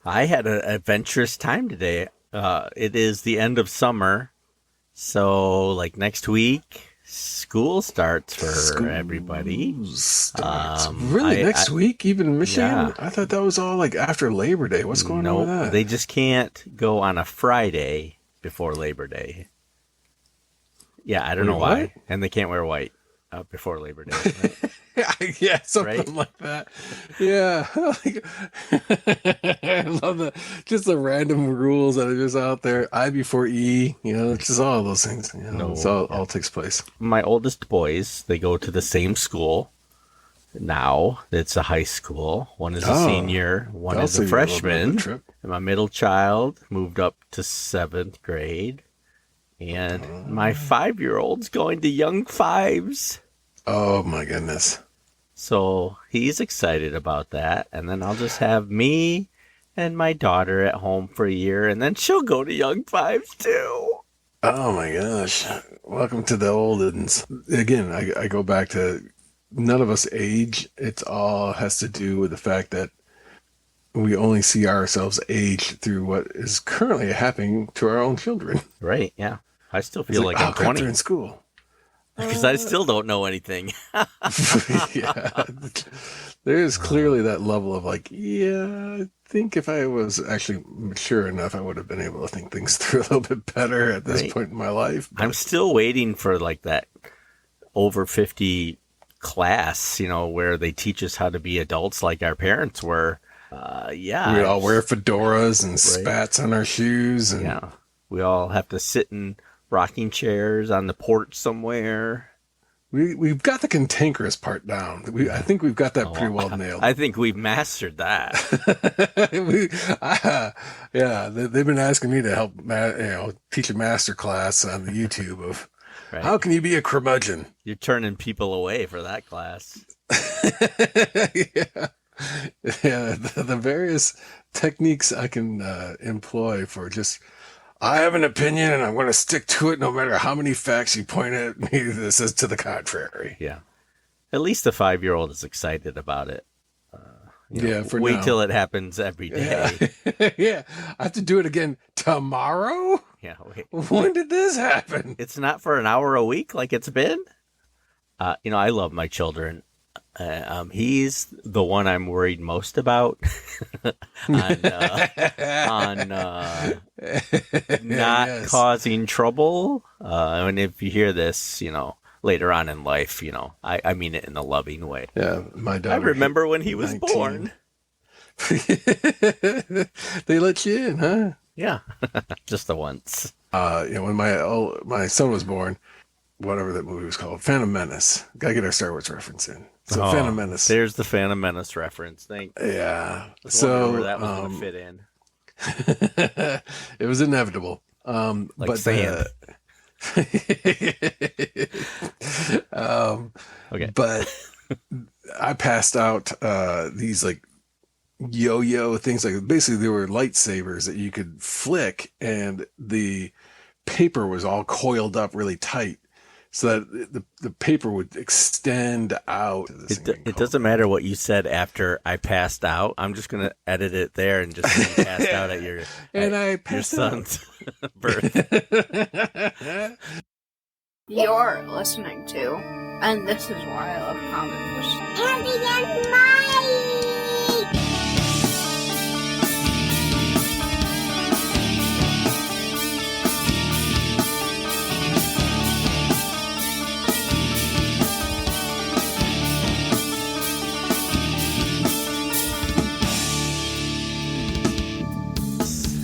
I had an adventurous time today. It is the end of summer, so like next week, school starts for everybody. Starts. Really, next week, even in Michigan? Yeah, I thought that was all like after Labor Day. What's going on with nope, that? they just can't go on a Friday before Labor Day. Yeah, I don't Wait, know what? why, and they can't wear white before Labor Day, right? Yeah, Right? something like that. Yeah, I love the just the random rules that are just out there. I before E, it's just all those things. It's No, all yeah. takes place. My oldest boys, they go to the same school now. It's a high school. One is a Oh, senior, one that'll is a save you a little bit of a freshman. trip. And my middle child moved up to seventh grade. And my Uh, 5-year-old's going to young fives. oh my goodness. So he's excited about that. And then I'll just have me and my daughter at home for a year. And then she'll go to young fives too. Oh my gosh. Welcome to the old ones. Again, I go back to none of us age. It's all has to do with the fact that we only see ourselves age through what is currently happening to our own children. Right. Yeah. I still It's feel like, like oh I'm crap, they're 20 in school. because I still don't know anything. Yeah. There's clearly that level of like, yeah, I think if I was actually mature enough, I would have been able to think things through a little bit better at this Right. point in my life. I'm But still waiting for like that over 50 class, where they teach us how to be adults like our parents were. we'd Yeah, all wear fedoras and right. spats on our shoes and Yeah. We all have to sit in rocking chairs on the porch somewhere. we've got the cantankerous part down. I think we've got that pretty Oh, well nailed. I think we've mastered that. Yeah, they've been asking me to help, teach a master class on the YouTube of Right? how can you be a curmudgeon. You're turning people away for that class. Yeah, yeah. The various techniques I can employ for just. I have an opinion and I'm going to stick to it no matter how many facts you point at me that says to the contrary. Yeah. At least the 5-year-old is excited about it. Yeah, for Wait now. till it happens every Yeah. day. Yeah. I have to do it again tomorrow? Yeah. Wait. When did this happen? It's not for an hour a week like it's been. I love my children. He's the one I'm worried most about on not Yes. causing trouble. And if you hear this, later on in life, I mean it in a loving way. Yeah, my I daughter. remember when he was 19. born. They let you in, huh? Yeah, just the once. When my son was born, whatever that movie was called, Phantom Menace. Gotta get our Star Wars reference in. So Phantom Menace. There's the Phantom Menace reference. Thank you. Yeah. I was wondering where So that was going to fit in. it was inevitable. Like But sand. Okay. But I passed out these like yo-yo things, like basically they were lightsabers that you could flick and the paper was all coiled up really tight so that the paper would extend out. It doesn't matter what you said after I passed out. I'm just going to edit it there and just say you passed out at your, and I your passed son's birth. You're listening to, and this is why I love comics. Andy and Mike!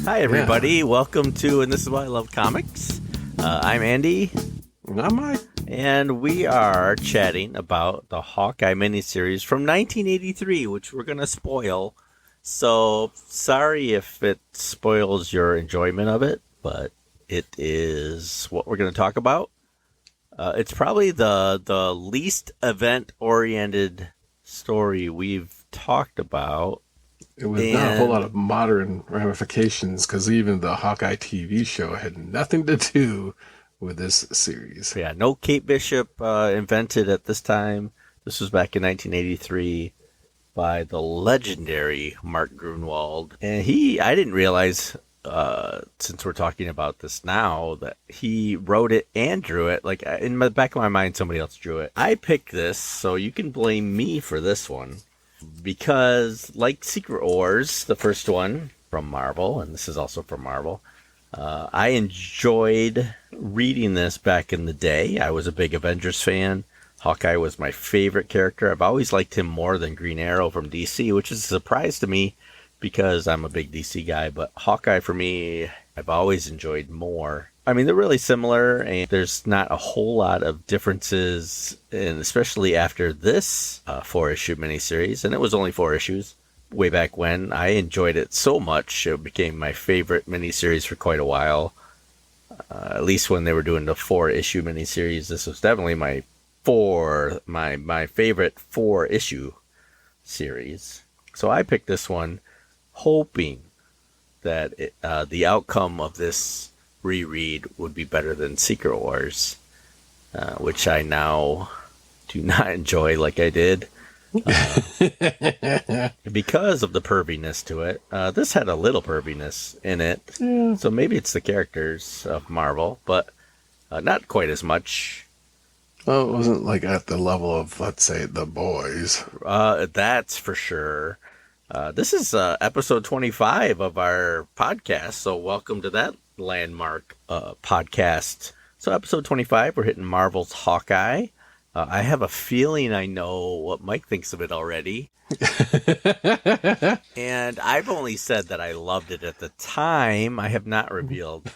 Hi, everybody. Welcome to And This Is Why I Love Comics. I'm Andy, Not Mike. and we are chatting about the Hawkeye miniseries from 1983, which we're going to spoil. So, sorry if it spoils your enjoyment of it, but it is what we're going to talk about. It's probably the least event-oriented story we've talked about. It was not a whole lot of modern ramifications because even the Hawkeye TV show had nothing to do with this series. Yeah, no Kate Bishop invented at this time. This was back in 1983. by the legendary Mark Gruenwald. And I didn't realize, since we're talking about this now, that he wrote it and drew it. Like, in the back of my mind, somebody else drew it. I picked this, so you can blame me for this one. Because, like Secret Wars, the first one from Marvel, and this is also from Marvel, I enjoyed reading this back in the day. I was a big Avengers fan. Hawkeye was my favorite character. I've always liked him more than Green Arrow from DC, which is a surprise to me because I'm a big DC guy. But Hawkeye, for me, I've always enjoyed more. I mean, they're really similar, and there's not a whole lot of differences, and especially after this 4-issue miniseries, and it was only 4 issues. Way back when, I enjoyed it so much, it became my favorite miniseries for quite a while. At least when they were doing the 4-issue miniseries, this was definitely my favorite 4-issue series. So I picked this one, hoping that the outcome of this reread would be better than Secret Wars, which I now do not enjoy like I did. Because of the perviness to it. This had a little perviness in it. Yeah. So maybe it's the characters of Marvel, but not quite as much. Well, it wasn't like at the level of, let's say, The Boys. That's for sure. This is episode 25 of our podcast, so welcome to that landmark podcast. So episode 25, we're hitting Marvel's Hawkeye. I have a feeling I know what Mike thinks of it already. And I've only said that I loved it at the time. I have not revealed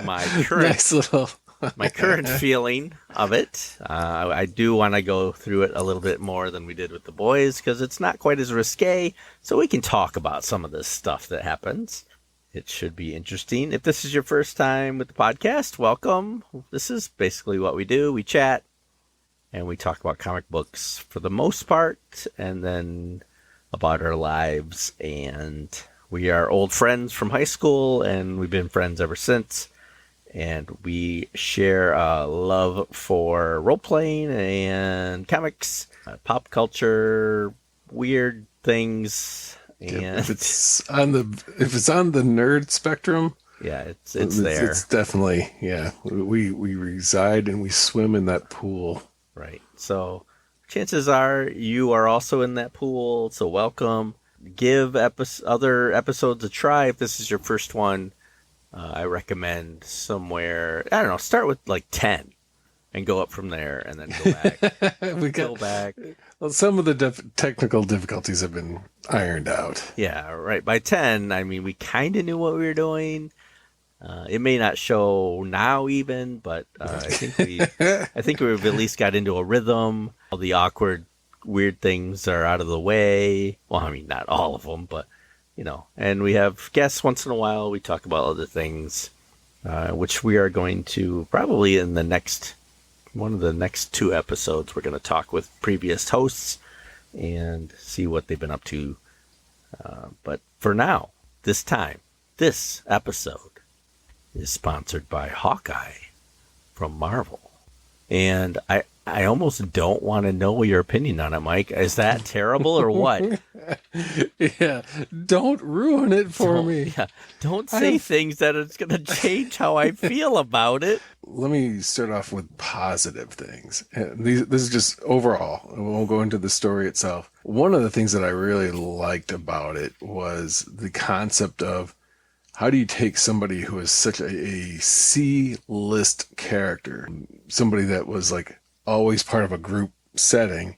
my current my current feeling of it. I do want to go through it a little bit more than we did with The Boys because it's not quite as risque, so we can talk about some of this stuff that happens. It should be interesting. If this is your first time with the podcast, welcome. This is basically what we do. We chat. And we talk about comic books for the most part, and then about our lives. And we are old friends from high school, and we've been friends ever since. And we share a love for role-playing and comics, pop culture, weird things. And if it's on the nerd spectrum, yeah, it's there. It's definitely, yeah. We reside and we swim in that pool. Right. So chances are you are also in that pool. So welcome. Give other episodes a try. If this is your first one, I recommend somewhere, I don't know, start with like 10 and go up from there and then go back. Go back. Well, some of the technical difficulties have been ironed out. Yeah, right. By 10, I mean, we kind of knew what we were doing. It may not show now even, but I think we've at least got into a rhythm. All the awkward, weird things are out of the way. Well, I mean, not all of them, but, you know. And we have guests once in a while. We talk about other things, which we are going to probably in one of the next 2 episodes. We're going to talk with previous hosts and see what they've been up to. But for now, this episode is sponsored by Hawkeye from Marvel. And I almost don't want to know your opinion on it, Mike. Is that terrible or what? Yeah, don't ruin it for me. Yeah, don't say things that it's going to change how I feel about it. Let me start off with positive things. This is just overall. We won't go into the story itself. One of the things that I really liked about it was the concept of how do you take somebody who is such a C-list character, somebody that was like always part of a group setting,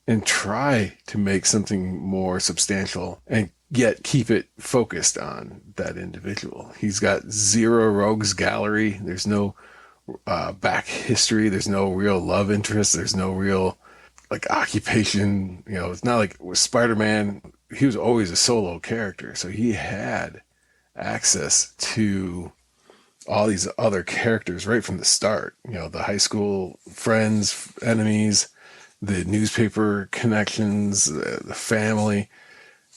and try to make something more substantial and yet keep it focused on that individual. He's got 0 rogues gallery. There's no back history. There's no real love interest. There's no real like occupation. You know, it's not like with Spider-Man. He was always a solo character, so he had access to all these other characters right from the start. You know, the high school friends, enemies, the newspaper connections, the family.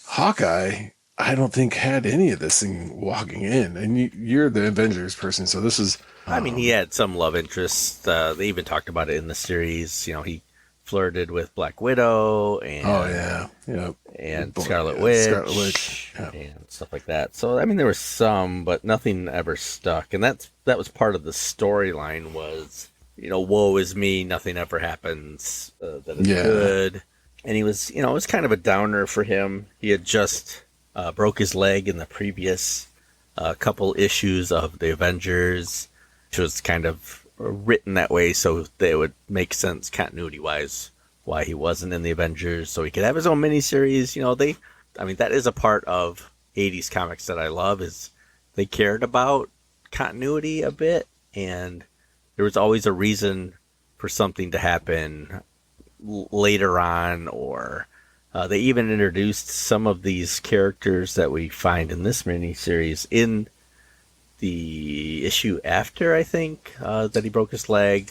Hawkeye, I don't think had any of this thing walking in. And you're the Avengers person, so this is... I mean, he had some love interests. They even talked about it in the series. You know, he flirted with Black Widow and Oh yeah, yeah. and Boy, Scarlet yeah, Witch, Scarlet Witch, yeah. and stuff like that. So I mean, there was some, but nothing ever stuck, and that was part of the storyline. Was, woe is me, nothing ever happens that is good, and he was, it was kind of a downer for him. He had just broke his leg in the previous couple issues of the Avengers, which was kind of written that way so they would make sense continuity wise why he wasn't in the Avengers, so he could have his own miniseries. That is a part of 80s comics that I love, is they cared about continuity a bit, and there was always a reason for something to happen later on, or they even introduced some of these characters that we find in this miniseries in the issue after, I think, that he broke his leg.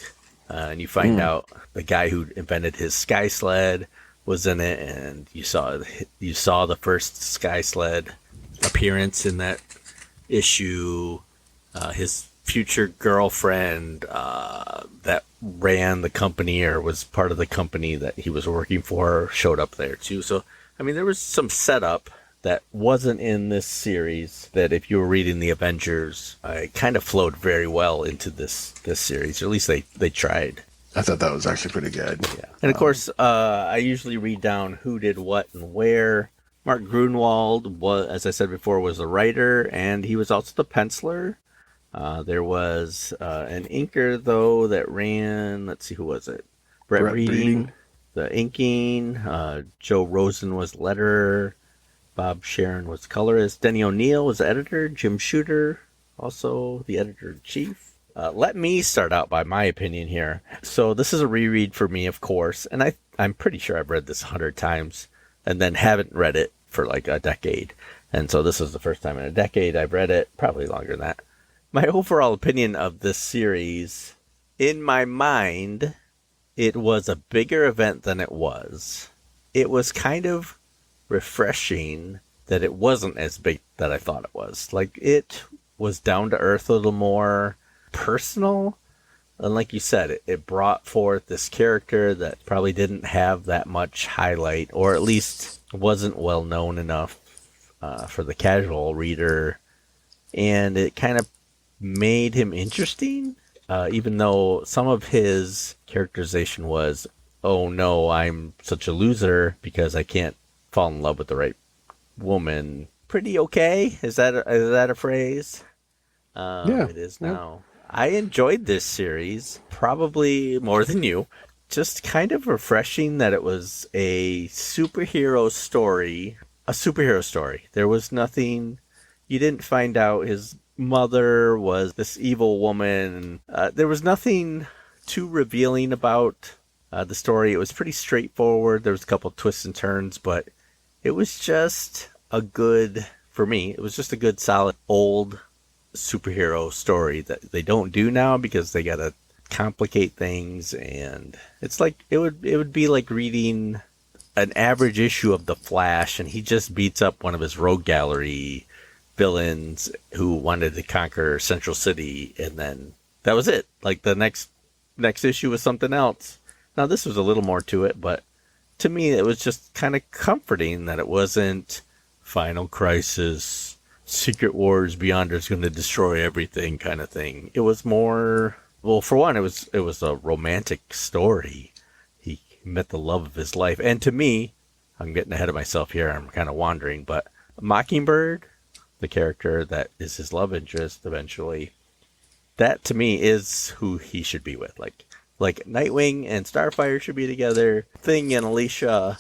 And you find out the guy who invented his sky sled was in it, and you saw the first sky sled appearance in that issue. His future girlfriend that ran the company or was part of the company that he was working for showed up there too. So, there was some setup that wasn't in this series that if you were reading the Avengers, it kind of flowed very well into this series, or at least they tried. I thought that was actually pretty good. Yeah. And of course, I usually read down who did what and where. Mark Gruenwald, as I said before, was the writer, and he was also the penciler. There was an inker, though, that ran, let's see, who was it? Brett Reading, the inking. Joe Rosen was letterer. Bob Sharon was colorist. Denny O'Neil was the editor. Jim Shooter, also the editor-in-chief. Let me start out by my opinion here. So this is a reread for me, of course, and I'm pretty sure I've read this 100 times and then haven't read it for like a decade. And so this is the first time in a decade I've read it, probably longer than that. My overall opinion of this series, in my mind, it was a bigger event than it was. It was kind of refreshing that it wasn't as big that I thought it was. Like, it was down to earth, a little more personal, and like you said, it brought forth this character that probably didn't have that much highlight, or at least wasn't well known enough for the casual reader, and it kind of made him interesting, even though some of his characterization was, oh no, I'm such a loser because I can't fall in love with the right woman. Pretty okay? Is that a phrase? Yeah, it is now. I enjoyed this series probably more than you. Just kind of refreshing that it was a superhero story. There was nothing. You didn't find out his mother was this evil woman. There was nothing too revealing about the story. It was pretty straightforward. There was a couple twists and turns, but it was just for me, it was just a good, solid, old superhero story that they don't do now because they gotta complicate things, and it's like it would be like reading an average issue of The Flash, and he just beats up one of his rogue gallery villains who wanted to conquer Central City, and then that was it. Like, the next issue was something else. Now, this was a little more to it, but to me, it was just kind of comforting that it wasn't Final Crisis, Secret Wars, Beyonder's going to destroy everything kind of thing. It was more, well, for one, it was a romantic story. He met the love of his life. And to me, I'm getting ahead of myself here, I'm kind of wandering, but Mockingbird, the character that is his love interest eventually, that to me is who he should be with. Like Nightwing and Starfire should be together. Thing and Alicia,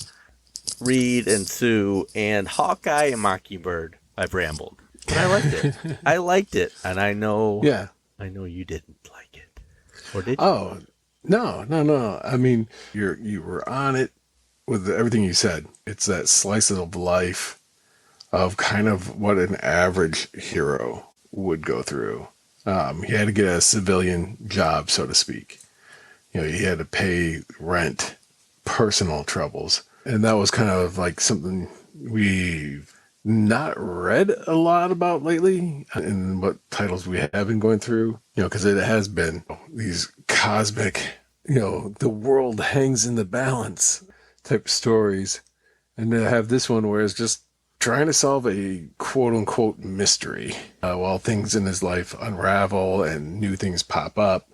Reed and Sue, and Hawkeye and Mockingbird. I've rambled. But I liked it. And I know you didn't like it. Or did you? Oh, no. I mean, you were on it with everything you said. It's that slice of life of kind of what an average hero would go through. He had to get a civilian job, so to speak. He had to pay rent, personal troubles. And that was kind of like something we've not read a lot about lately in what titles we have been going through, because it has been these cosmic the world hangs in the balance type stories. And to have this one where it's just trying to solve a quote unquote mystery while things in his life unravel and new things pop up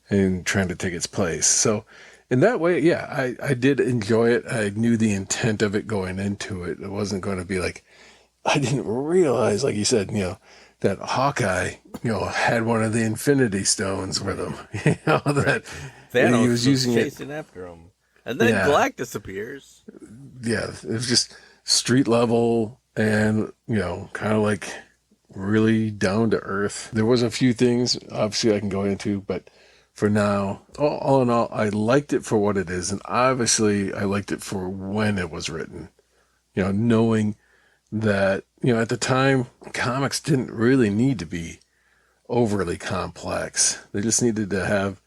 and trying to take its place. So in that way, yeah, I did enjoy it. I knew the intent of it going into it. It wasn't going to be like, I didn't realize, like you said, that Hawkeye, had one of the Infinity Stones with him. That Thanos he was using chasing after him. And then Galactus appears. Yeah, it was just street level and, kind of like really down to earth. There was a few things, obviously, I can go into, but for now, all in all, I liked it for what it is. And obviously, I liked it for when it was written. Knowing that, at the time, comics didn't really need to be overly complex. They just needed to have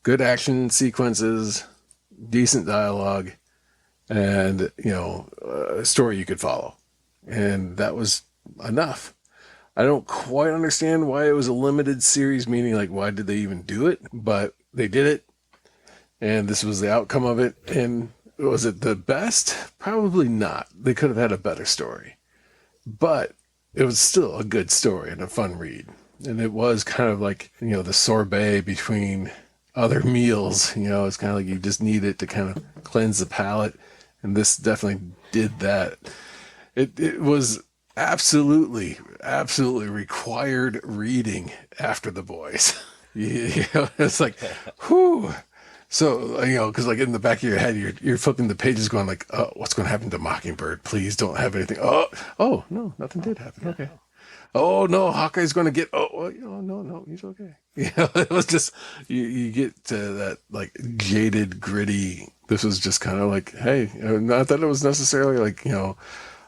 good action sequences, decent dialogue, and, a story you could follow. And that was enough. I don't quite understand why it was a limited series, meaning like, why did they even do it? But they did it, and this was the outcome of it. And was it the best? Probably not. They could have had a better story. But it was still a good story and a fun read. And it was kind of like, the sorbet between other meals. It's kind of like you just need it to kind of cleanse the palate. And this definitely did that. It was absolutely required reading after The Boys. It's like, whew. So, because like in the back of your head, you're flipping the pages going like, oh, what's going to happen to Mockingbird? Please don't have anything. Oh, no, nothing did happen. Okay. Oh, no, Hawkeye's going to get, no, he's okay. It was just, you get to that like jaded, gritty. This was just kind of like, hey, not that it was necessarily like,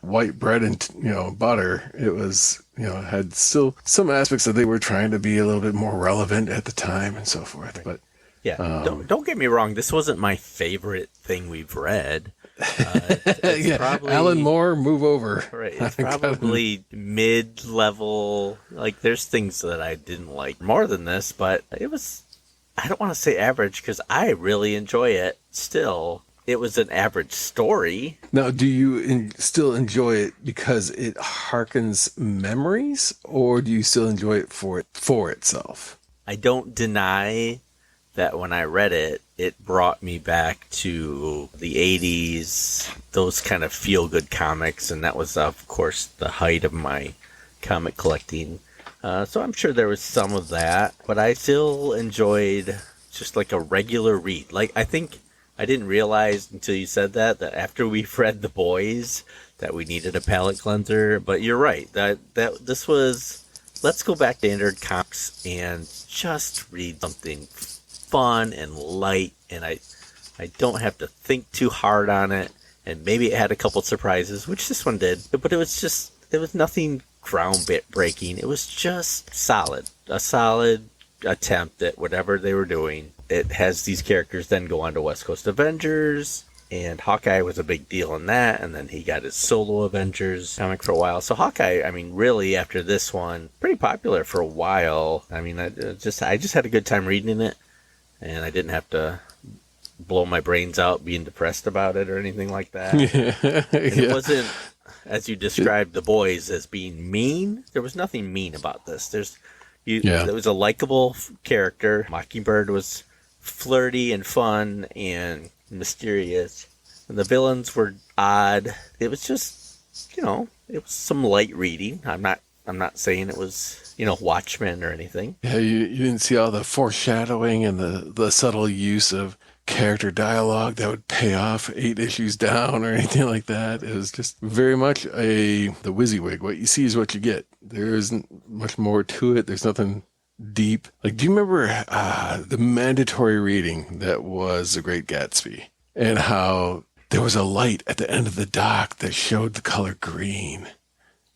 white bread and, butter. It was, had still some aspects that they were trying to be a little bit more relevant at the time and so forth. But yeah, don't get me wrong. This wasn't my favorite thing we've read. It's probably, Alan Moore, move over. Right, it's probably mid-level. Like, there's things that I didn't like more than this, but it was, I don't want to say average because I really enjoy it still. It was an average story. Now, do you still enjoy it because it harkens memories, or do you still enjoy it for itself? I don't deny that when I read it, it brought me back to the 80s, those kind of feel-good comics, and that was, of course, the height of my comic collecting. So I'm sure there was some of that, but I still enjoyed just like a regular read. Like, I think I didn't realize until you said that after we've read The Boys, that we needed a palate cleanser. But you're right, that this was, let's go back to standard comics and just read something fun and light, and I don't have to think too hard on it. And maybe it had a couple surprises, which this one did, but it was nothing groundbreaking. It was just solid, a solid attempt at whatever they were doing. It has these characters then go on to West Coast Avengers, and Hawkeye was a big deal in that, and then he got his solo Avengers comic for a while. So Hawkeye, I mean, really after this one, pretty popular for a while. I mean, I just had a good time reading it, and I didn't have to blow my brains out being depressed about it or anything like that. It wasn't, as you described The Boys as being mean. There was nothing mean about this. There was a likable character. Mockingbird was flirty and fun and mysterious, and the villains were odd. It was just, it was some light reading. I'm not saying it was, Watchmen or anything. Yeah, you didn't see all the foreshadowing and the subtle use of character dialogue that would pay off 8 issues down or anything like that. It was just very much the WYSIWYG. What you see is what you get. There isn't much more to it. There's nothing deep. Like, do you remember the mandatory reading that was The Great Gatsby, and how there was a light at the end of the dock that showed the color green?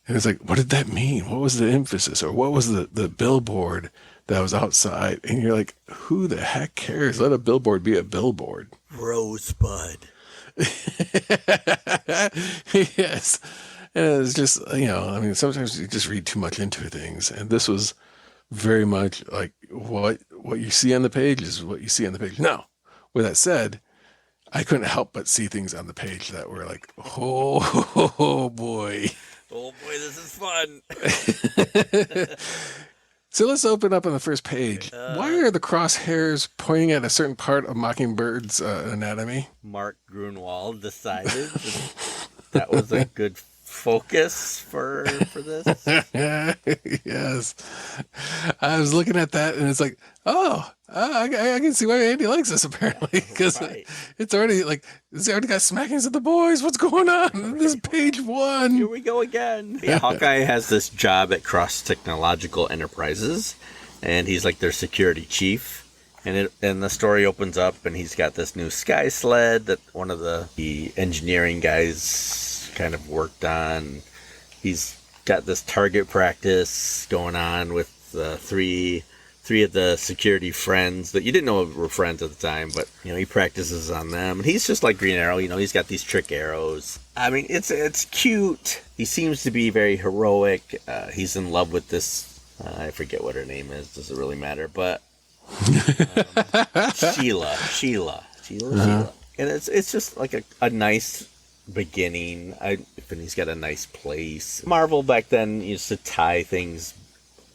And it's like, what did that mean? What was the emphasis? Or what was the billboard that was outside? And you're like, who the heck cares? Let a billboard be a billboard. Rosebud. Yes. And it's just, sometimes you just read too much into things. And this was very much like what you see on the page is what you see on the page. Now, with that said, I couldn't help but see things on the page that were like, oh boy. Oh boy, this is fun. So let's open up on the first page. Why are the crosshairs pointing at a certain part of Mockingbird's anatomy? Mark Gruenwald decided that was a good focus for this. Yes. I was looking at that and it's like, I can see why Andy likes this apparently, because Right. it's already got smackings of the boys. What's going on? This is page 1. Here we go again. Yeah, Hawkeye has this job at Cross Technological Enterprises, and he's like their security chief. And the story opens up, and he's got this new sky sled that one of the engineering guys kind of worked on. He's got this target practice going on with three of the security friends that you didn't know were friends at the time, but he practices on them. And he's just like Green Arrow, he's got these trick arrows. I mean, it's cute. He seems to be very heroic. He's in love with this. I forget what her name is. Does it really matter? But Sheila. And it's just like a nice beginning. And he's got a nice place. Marvel back then used to tie things,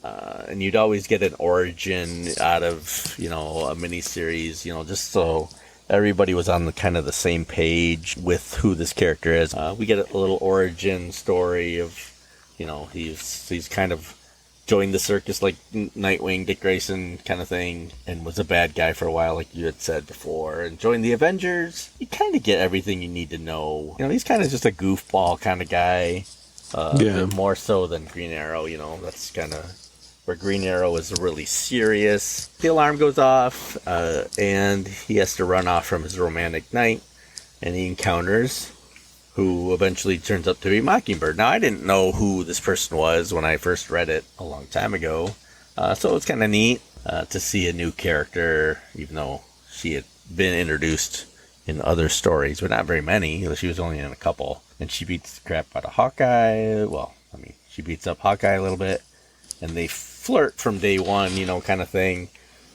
and you'd always get an origin out of a miniseries, just so everybody was on the kind of the same page with who this character is. We get a little origin story of he's kind of joined the circus like Nightwing, Dick Grayson kind of thing, and was a bad guy for a while, like you had said before, and joined the Avengers. You kind of get everything you need to know. He's kind of just a goofball kind of guy, a bit more so than Green Arrow. That's kind of where Green Arrow is really serious. The alarm goes off, and he has to run off from his romantic night, and he encounters who eventually turns up to be Mockingbird. Now, I didn't know who this person was when I first read it a long time ago, so it's kind of neat to see a new character, even though she had been introduced in other stories, but not very many. She was only in a couple, and she beats the crap out of Hawkeye. Well, she beats up Hawkeye a little bit, and they flirt from day one, kind of thing,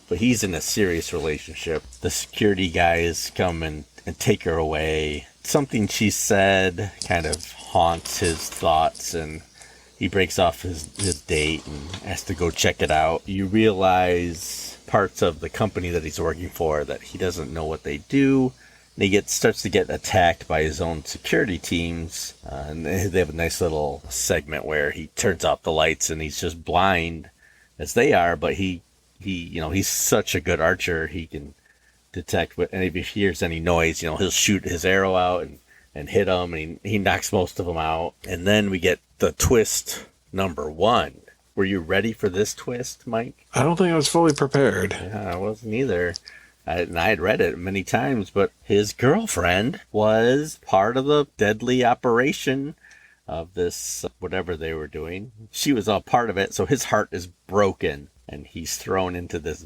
but he's in a serious relationship. The security guys come and take her away. Something she said kind of haunts his thoughts, and he breaks off his date and has to go check it out. You realize parts of the company that he's working for that he doesn't know what they do. And he starts to get attacked by his own security teams, and they have a nice little segment where he turns off the lights and he's just blind as they are, but he's such a good archer, he can detect and if he hears any noise, he'll shoot his arrow out and hit them, and he knocks most of them out. And then we get the twist number 1. Were you ready for this twist, Mike? I don't think I was fully prepared. Yeah, I wasn't either. I had read it many times, but his girlfriend was part of the deadly operation of this, whatever they were doing. She was all part of it, so his heart is broken, and he's thrown into this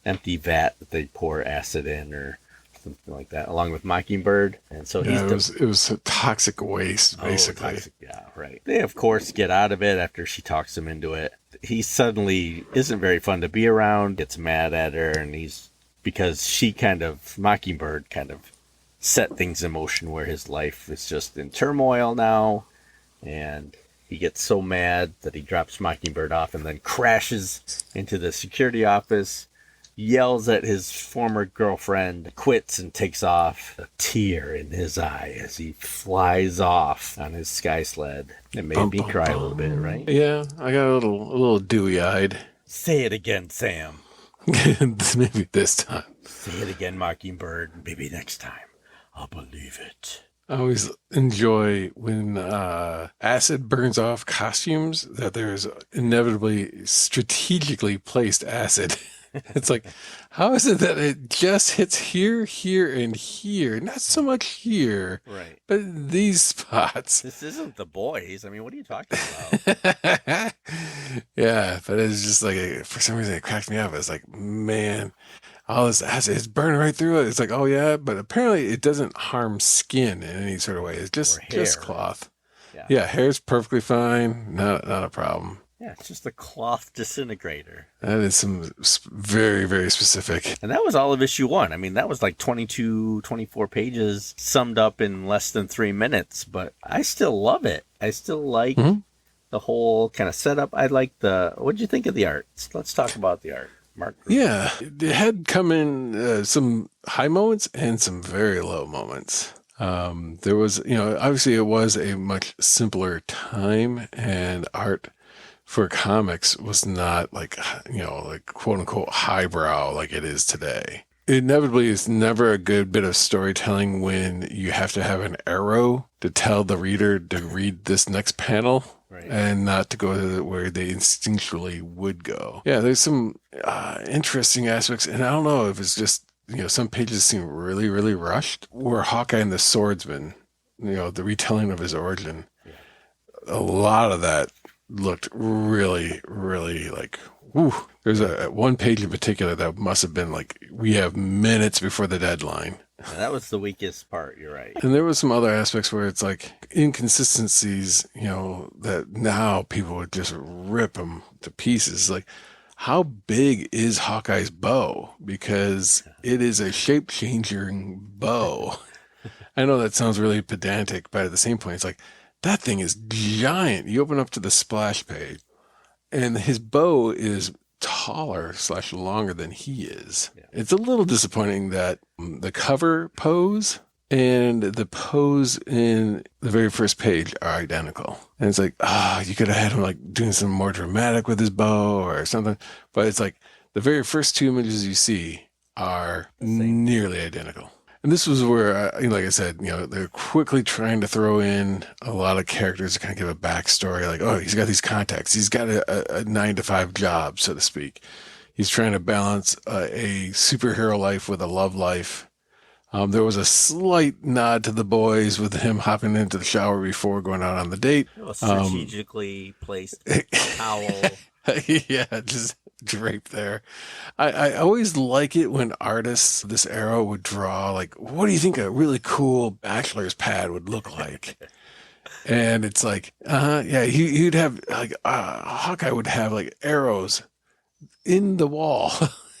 empty vat that they pour acid in or something like that, along with Mockingbird. And so it was a toxic waste, basically. Toxic, yeah, right. They, of course, get out of it after she talks him into it. He suddenly isn't very fun to be around, gets mad at her, and because Mockingbird kind of set things in motion where his life is just in turmoil now, and he gets so mad that he drops Mockingbird off and then crashes into the security office, yells at his former girlfriend, quits, and takes off, a tear in his eye as he flies off on his sky sled. It made me cry a little bit, right? Yeah, I got a little dewy-eyed. Say it again, Sam. Maybe this time. Say it again, Mockingbird. Maybe next time I'll believe it. I always enjoy when acid burns off costumes, that there's inevitably strategically placed acid. It's like, how is it that it just hits here, here, and here? Not so much here. Right. But these spots. This isn't The Boys. I mean, what are you talking about? Yeah, but it's just like, for some reason, it cracked me up. It's like, man, all this acid is burning right through it. It's like, oh, yeah, but apparently it doesn't harm skin in any sort of way. It's just cloth. Yeah. Yeah, hair's perfectly fine. Not a problem. Yeah, it's just a cloth disintegrator. That is some very, very specific. And that was all of issue 1. I mean, that was like 22, 24 pages summed up in less than 3 minutes, but I still love it. I still like the whole kind of setup. I like what'd you think of the art? Let's talk about the art. Mark. Yeah, it had come in some high moments and some very low moments. There was, obviously it was a much simpler time, and art for comics was not like quote unquote highbrow like it is today. Inevitably, it's never a good bit of storytelling when you have to have an arrow to tell the reader to read this next panel. Right. And not to go to where they instinctually would go. Yeah, there's some interesting aspects, and I don't know if it's just, some pages seem really, really rushed. Where Hawkeye and the Swordsman, the retelling of his origin, a lot of that looked really, really like, whew. There's a one page in particular that must have been like, we have minutes before the deadline. Yeah, that was the weakest part, you're right. And there was some other aspects where it's like inconsistencies, that now people would just rip them to pieces. Like, how big is Hawkeye's bow? Because it is a shape-changing bow. I know that sounds really pedantic, but at the same point, it's like, that thing is giant. You open up to the splash page, and his bow is taller/longer than he is. Yeah. It's a little disappointing that the cover pose and the pose in the very first page are identical. And it's like, you could have had him like doing something more dramatic with his bow or something. But it's like the very first 2 images you see are nearly identical. And this was where, like I said, they're quickly trying to throw in a lot of characters to kind of give a backstory. Like, oh, he's got these contacts. He's got a 9-to-5 job, so to speak. He's trying to balance a superhero life with a love life. There was a slight nod to the boys with him hopping into the shower before going out on the date. A strategically placed towel. Yeah, just draped there. I always like it when artists this era would draw, like, what do you think a really cool bachelor's pad would look like? And it's like, he'd have like Hawkeye would have like arrows in the wall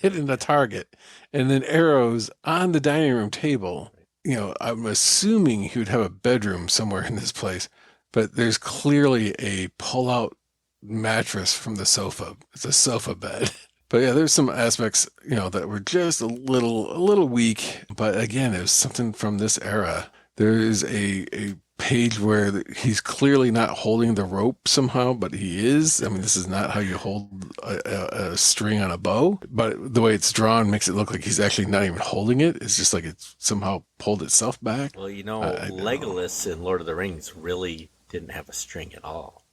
hitting the target, and then arrows on the dining room table. I'm assuming he would have a bedroom somewhere in this place, but there's clearly a pull-out mattress from the sofa. It's a sofa bed. But yeah, there's some aspects, that were just a little weak. But again, it was something from this era. There is a page where he's clearly not holding the rope somehow, but he is. I mean, this is not how you hold a string on a bow, but the way it's drawn makes it look like he's actually not even holding it. It's just like it's somehow pulled itself back. Well, Legolas in Lord of the Rings really didn't have a string at all.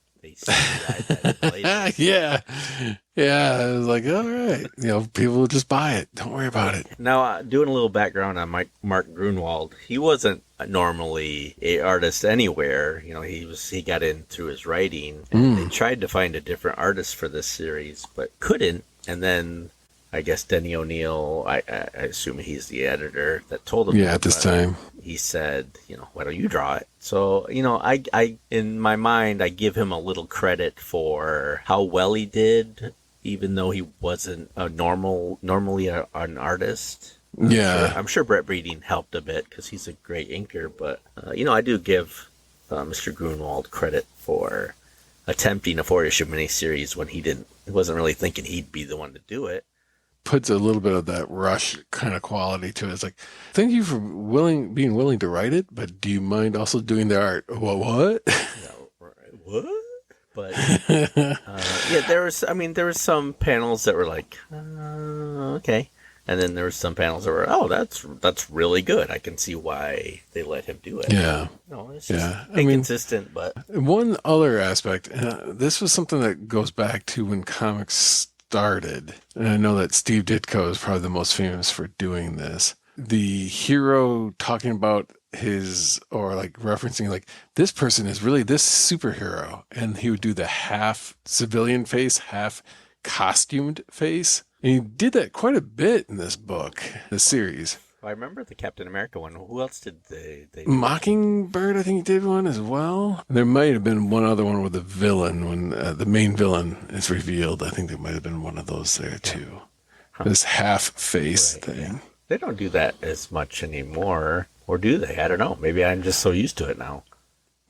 Yeah. I was like, all right, people will just buy it. Don't worry about it. Now, doing a little background on Mark Gruenwald, he wasn't normally an artist anywhere. He got in through his writing, and they tried to find a different artist for this series, but couldn't. And then I guess Denny O'Neil, I assume he's the editor that told him. Yeah, at this time. He said, why don't you draw it? So, I in my mind, I give him a little credit for how well he did, even though he wasn't normally an artist. I'm sure Brett Breeding helped a bit because he's a great inker, but, I do give Mr. Gruenwald credit for attempting a 4-issue miniseries when he wasn't really thinking he'd be the one to do it. Puts a little bit of that rush kind of quality to it. It's like, thank you for being willing to write it, but do you mind also doing the art? What? No, what? But there was some panels that were like, okay, and then there were some panels that were, that's really good. I can see why they let him do it. Yeah, it's just inconsistent. But one other aspect, this was something that goes back to when comics started, and I know that Steve Ditko is probably the most famous for doing this. The hero talking about referencing like, this person is really this superhero, and he would do the half civilian face, half costumed face, and he did that quite a bit in this book, the series. I remember the Captain America one. Who else did they do? Mockingbird, I think, did one as well. There might have been one other one with the villain when the main villain is revealed. I think there might have been one of those there too. Huh. This half face thing. Yeah. They don't do that as much anymore, or do they? I don't know. Maybe I'm just so used to it now.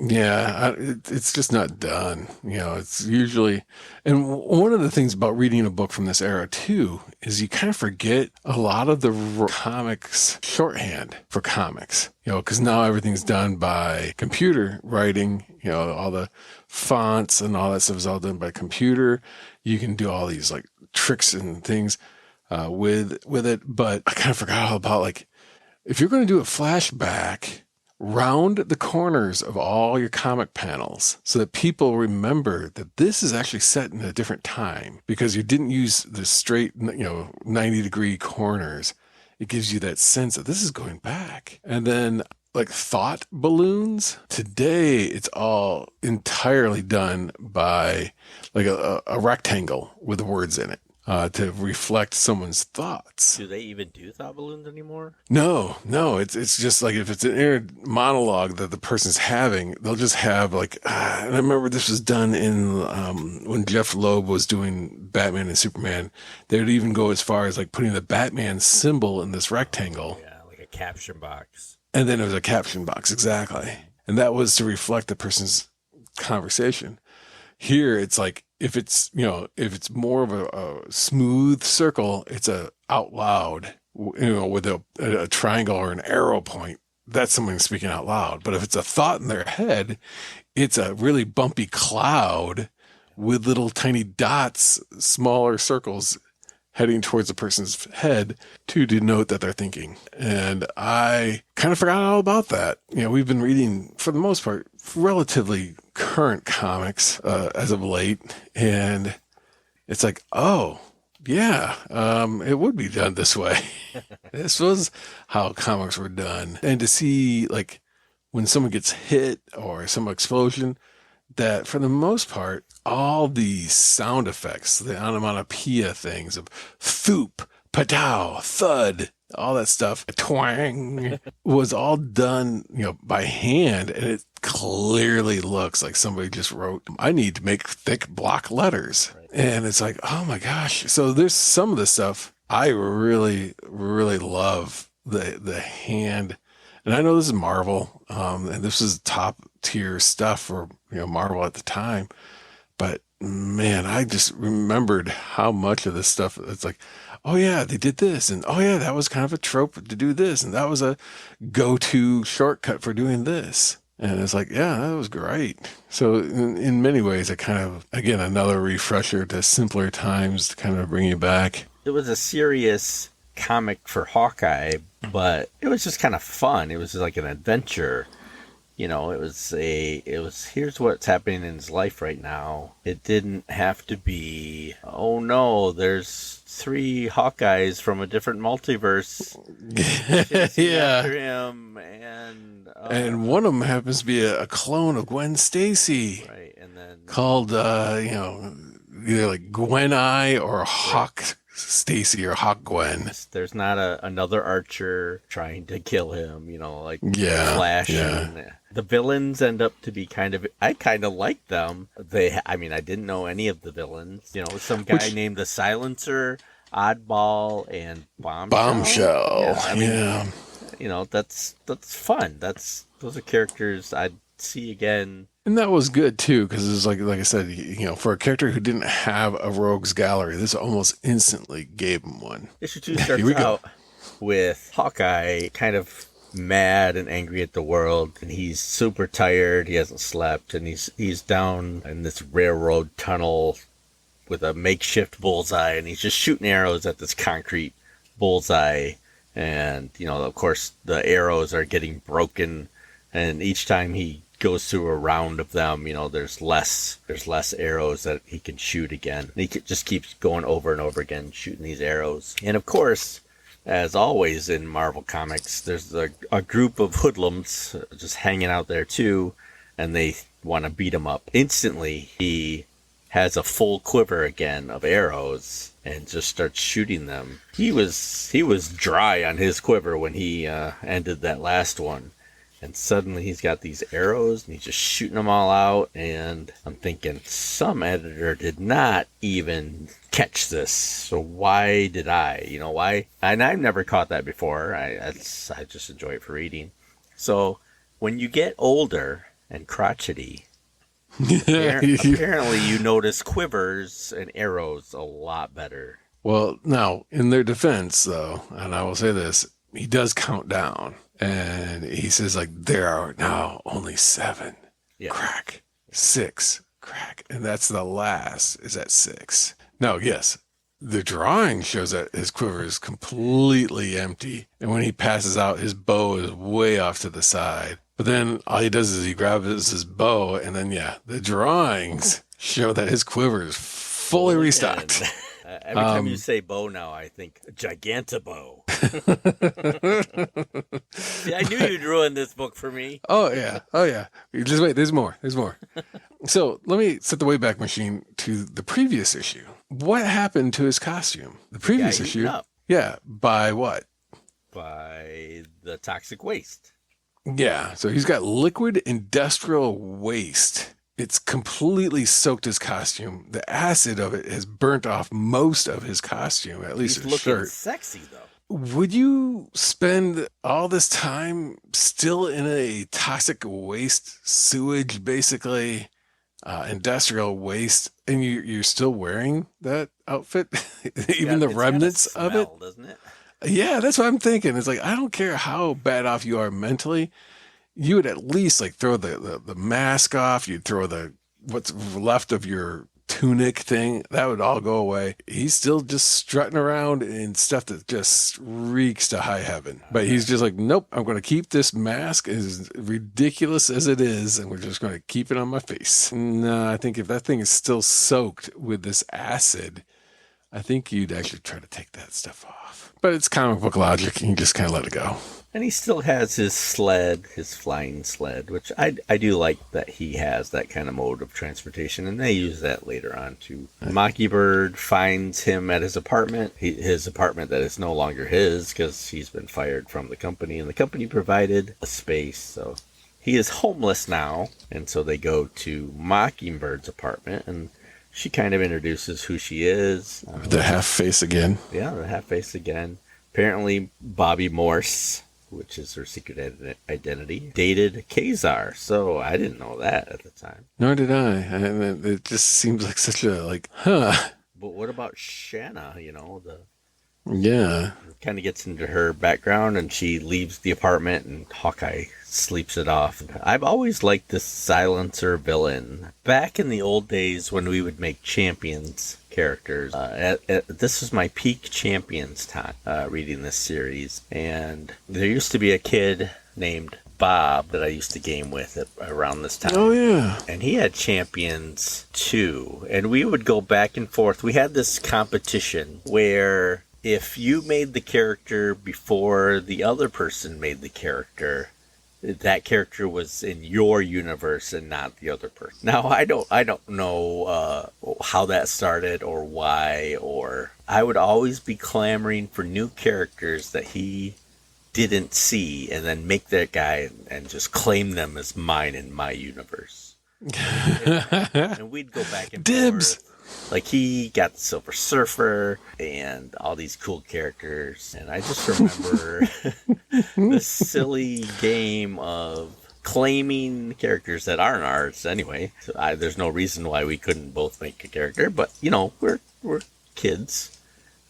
Yeah, it's just not done. It's usually, and one of the things about reading a book from this era too is you kind of forget a lot of the comics shorthand for comics. Because now everything's done by computer writing. All the fonts and all that stuff is all done by computer. You can do all these like tricks and things with it, but I kind of forgot all about like if you're going to do a flashback. Round the corners of all your comic panels so that people remember that this is actually set in a different time because you didn't use the straight, 90-degree corners. It gives you that sense that this is going back. And then like thought balloons, today it's all entirely done by like a rectangle with words in it. To reflect someone's thoughts. Do they even do thought balloons anymore? No. It's just like if it's an inner monologue that the person's having, they'll just have like. And I remember this was done in when Jeff Loeb was doing Batman and Superman. They would even go as far as like putting the Batman symbol in this rectangle. Yeah, like a caption box. And then it was a caption box, exactly. And that was to reflect the person's conversation. Here, it's like if it's more of a smooth circle, it's a out loud, with a triangle or an arrow point. That's someone speaking out loud. But if it's a thought in their head, it's a really bumpy cloud with little tiny dots, smaller circles heading towards the person's head to denote that they're thinking. And I kind of forgot all about that. We've been reading, for the most part, relatively current comics as of late. And it's like, oh, yeah, it would be done this way. This was how comics were done. And to see, like, when someone gets hit or some explosion, that for the most part, all the sound effects, the onomatopoeia things of thoop, patow, thud, all that stuff, twang, was all done, by hand. And it clearly looks like somebody just wrote, I need to make thick block letters. Right. And it's like, oh my gosh. So there's some of the stuff I really, really love the hand. And I know this is Marvel, and this is top tier stuff for Marvel at the time. But man, I just remembered how much of this stuff. It's like, oh yeah, they did this, and oh yeah, that was kind of a trope to do this, and that was a go-to shortcut for doing this. And it's like, yeah, that was great. So in many ways, it kind of, again, another refresher to simpler times to kind of bring you back. It was a serious comic for Hawkeye, but it was just kind of fun. It was just like an adventure. It was here's what's happening in his life right now. It didn't have to be, oh no, there's 3 Hawkeyes from a different multiverse. Yeah. After him, and one of them happens to be a clone of Gwen Stacy. Right, and then called either like Gwen Eye or Hawk Stacy or Hawk Gwen. There's not another Archer trying to kill him, Flash. Yeah. And the villains end up to be I kind of like them. I didn't know any of the villains. Some guy named the Silencer, Oddball, and Bombshell. Yeah, that's fun. Those are characters I'd see again. And that was good too, because it was like I said, for a character who didn't have a rogues gallery, this almost instantly gave him one. Issue 2 starts out with Hawkeye kind of mad and angry at the world, and he's super tired. He hasn't slept, and he's down in this railroad tunnel with a makeshift bullseye, and he's just shooting arrows at this concrete bullseye. And of course, the arrows are getting broken, and each time he goes through a round of them, there's less arrows that he can shoot again. And he just keeps going over and over again, shooting these arrows. And of course, as always in Marvel Comics, there's a group of hoodlums just hanging out there too, and they want to beat him up. Instantly, he has a full quiver again of arrows and just starts shooting them. He was dry on his quiver when he ended that last one. And suddenly he's got these arrows and he's just shooting them all out. And I'm thinking, some editor did not even catch this. So why did I? You know, why? And I've never caught that before. I just enjoy it for reading. So when you get older and crotchety, apparently you notice quivers and arrows a lot better. Well, now, in their defense, though, and I will say this, he does count down. And he says, like, there are now only 7. Yeah. Crack. 6. Crack. And that's the last is at 6. Now, yes, the drawing shows that his quiver is completely empty. And when he passes out, his bow is way off to the side. But then all he does is he grabs his bow. And then, yeah, the drawings show that his quiver is fully restocked. Every time you say bow now, I think gigantabow. See, I knew you'd ruin this book for me. Oh, yeah. Just wait, there's more. So let me set the Wayback Machine to the previous issue. What happened to his costume? The previous issue? Yeah, by what? By the toxic waste. Yeah, so he's got liquid industrial waste. It's completely soaked his costume. The acid of it has burnt off most of his costume, at least his shirt. He's looking sexy, though. Would you spend all this time still in a toxic waste sewage, basically, industrial waste, and you're still wearing that outfit? Even the remnants of it? Doesn't it? Yeah, that's what I'm thinking. It's like, I don't care how bad off you are mentally. You would at least like throw the mask off. You'd throw what's left of your tunic thing. That would all go away. He's still just strutting around in stuff that just reeks to high heaven. But he's just like, nope, I'm going to keep this mask as ridiculous as it is. And we're just going to keep it on my face. No, I think if that thing is still soaked with this acid, I think you'd actually try to take that stuff off. But it's comic book logic. And you just kind of let it go. And he still has his sled, his flying sled, which I do like that he has that kind of mode of transportation, and they use that later on too. Mockingbird finds him at his apartment, his apartment that is no longer his because he's been fired from the company, and the company provided a space, so he is homeless now, and so they go to Mockingbird's apartment, and she kind of introduces who she is. The half face again. Yeah, the half face again. Apparently, Bobby Morse, which is her secret identity, dated Kazar. So I didn't know that at the time. Nor did I. It just seems like such a, huh. But what about Shanna, Yeah. Kind of gets into her background, and she leaves the apartment, and Hawkeye sleeps it off. I've always liked this silencer villain. Back in the old days when we would make Champions characters, this was my peak Champions time reading this series, and there used to be a kid named Bob that I used to game with around this time. Oh, yeah. And he had Champions too, and we would go back and forth. We had this competition where if you made the character before the other person made the character, that character was in your universe and not the other person. Now, I don't know how that started or why, or I would always be clamoring for new characters that he didn't see and then make that guy and just claim them as mine in my universe. And we'd go back and Dibs. forth. Like, he got the Silver Surfer and all these cool characters. And I just remember the silly game of claiming characters that aren't ours anyway. So there's no reason why we couldn't both make a character. But, we're kids.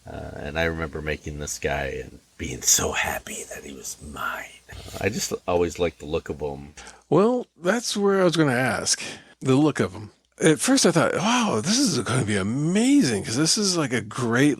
And I remember making this guy and being so happy that he was mine. I just always liked the look of him. Well, that's where I was going to ask. The look of him. At first I thought, wow, this is going to be amazing because this is like a great,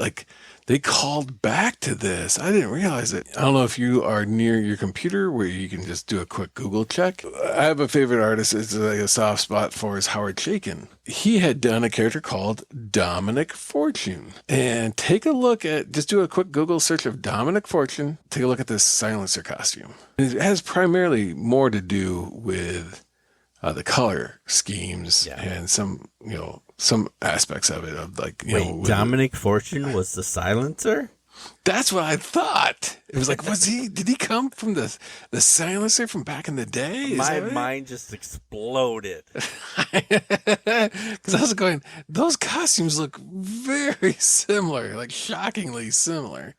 they called back to this. I didn't realize it. I don't know if you are near your computer where you can just do a quick Google check. I have a favorite artist. It's like a soft spot for is Howard Chaykin. He had done a character called Dominic Fortune. And take a look just do a quick Google search of Dominic Fortune. Take a look at this silencer costume. It has primarily more to do with the color schemes Yeah. and some aspects of it of like, Wait, Dominic Fortune was the silencer? That's what I thought. It was like, did he come from the silencer from back in the day? Is My that right? mind just exploded. Because I was going, those costumes look very similar, like shockingly similar.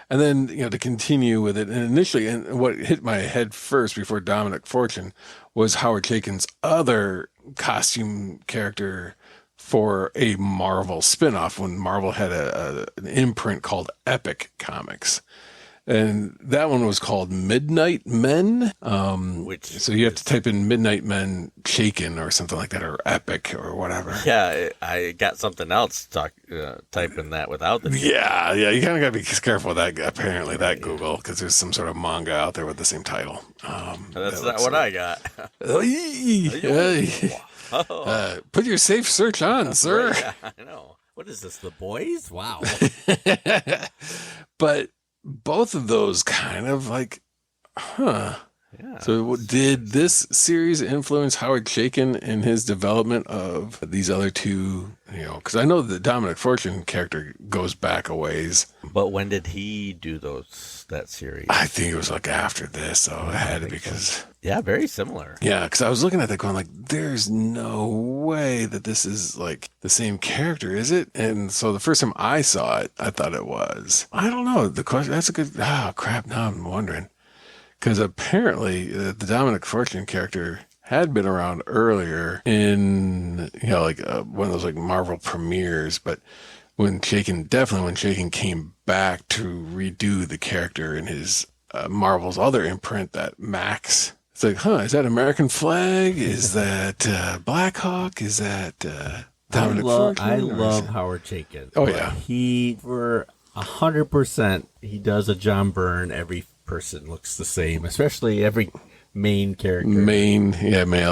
And then, to continue with it, and initially, and what hit my head first before Dominic Fortune was Howard Chaykin's other costume character for a Marvel spinoff when Marvel had an imprint called Epic Comics. And that one was called Midnight Men. So you have to type in Midnight Men Chaykin or something like that, or Epic or whatever. Yeah, I got something else typing that without the Yeah, you kind of got to be careful with that, apparently, that Google, because there's some sort of manga out there with the same title. That's not what I got. Put your safe search on, sir. Yeah, I know. What is this, The Boys? Wow. But both of those kind of like, huh. Yeah. So did this series influence Howard Chaykin in his development of these other two, because I know the Dominic Fortune character goes back a ways. But when did he do that series? I think it was like after this, so it had to because... Yeah, very similar. Yeah, because I was looking at that going like, there's no way that this is like the same character, is it? And so the first time I saw it, I thought it was. I don't know. The question, that's a good, crap, now I'm wondering. Because apparently the Dominic Fortune character had been around earlier in, one of those like Marvel premieres, but when Chaykin came back to redo the character in his Marvel's other imprint, that Max, it's like, is that American Flag? Is that Black Hawk? Is that Dominic Fortune? I love Howard Chaykin. Oh, yeah. He, for 100%, he does a John Byrne. Every person looks the same, especially every main character. Male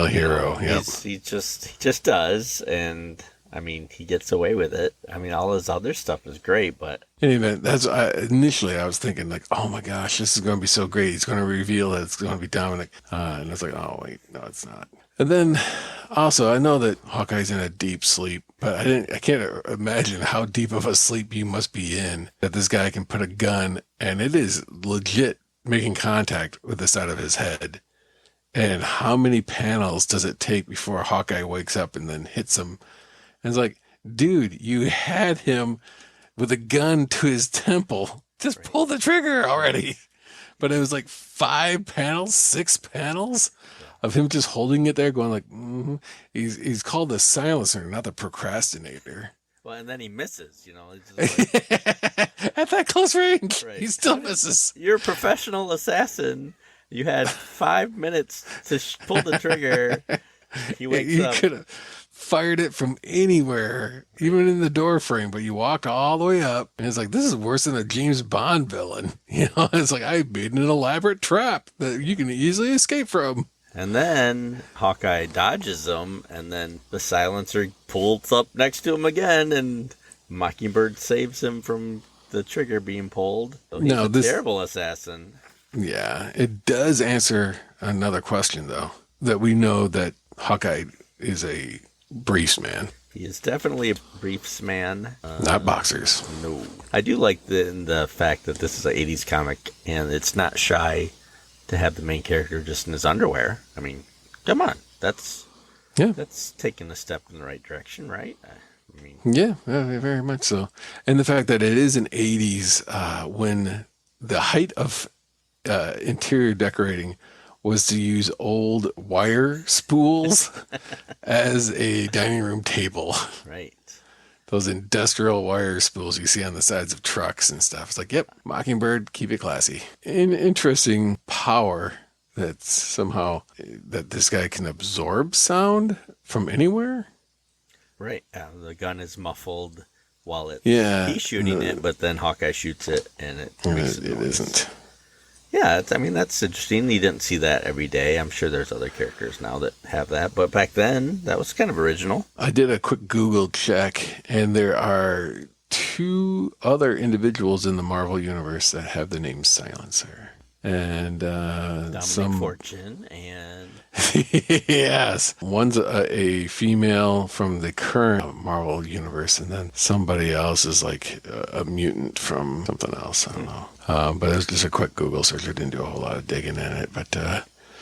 hero. Yep. He just does, and I mean, he gets away with it. I mean, all his other stuff is great, but anyway, initially I was thinking like, oh my gosh, this is going to be so great. He's going to reveal that it's going to be Dominic, and I was like, oh wait, no, it's not. And then also I know that Hawkeye's in a deep sleep, but I can't imagine how deep of a sleep you must be in that this guy can put a gun and it is legit making contact with the side of his head. And how many panels does it take before Hawkeye wakes up and then hits him? And it's like, dude, you had him with a gun to his temple. Just pull the trigger already. But it was like 5 panels, 6 panels of him just holding it there going like, He's called the silencer, not the procrastinator. Well, and then he misses, He's just like, at that close range, he still misses. You're a professional assassin. You had 5 minutes to pull the trigger. He wakes up. You could have fired it from anywhere, even in the door frame, but you walked all the way up, and it's like, this is worse than a James Bond villain. It's like, I made an elaborate trap that you can easily escape from. And then Hawkeye dodges him, and then the silencer pulls up next to him again, and Mockingbird saves him from the trigger being pulled. So he's a terrible assassin. Yeah, it does answer another question, though, that we know that Hawkeye is a briefs man. He is definitely a briefs man. Not boxers. No. I do like the fact that this is an 80s comic, and it's not shy to have the main character just in his underwear. I mean, come on. That's taking a step in the right direction, right? I mean, yeah, very much so. And the fact that it is an 80s when the height of interior decorating was to use old wire spools as a dining room table. Right. Those industrial wire spools you see on the sides of trucks and stuff. It's like, yep, Mockingbird, keep it classy. An interesting power that's somehow that this guy can absorb sound from anywhere. Right. The gun is muffled while he's shooting it, but then Hawkeye shoots it and it makes it isn't. Yeah, that's interesting. You didn't see that every day. I'm sure there's other characters now that have that, but back then that was kind of original. I did a quick Google check, and there are 2 other individuals in the Marvel universe that have the name Silencer. and Dominic Fortune and yes, one's a female from the current Marvel universe, and then somebody else is like a mutant from something else. I don't know. But it was just a quick Google search. I didn't do a whole lot of digging in it, but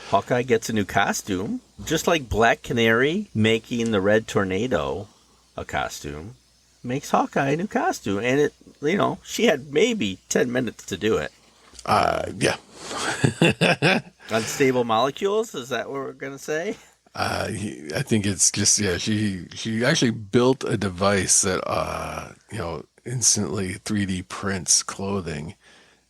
Hawkeye gets a new costume, just like Black Canary making the Red Tornado a costume makes Hawkeye a new costume, and it, she had maybe 10 minutes to do it. Yeah. Unstable molecules, is that what we're gonna say? I think it's just, yeah, she actually built a device that instantly 3D prints clothing,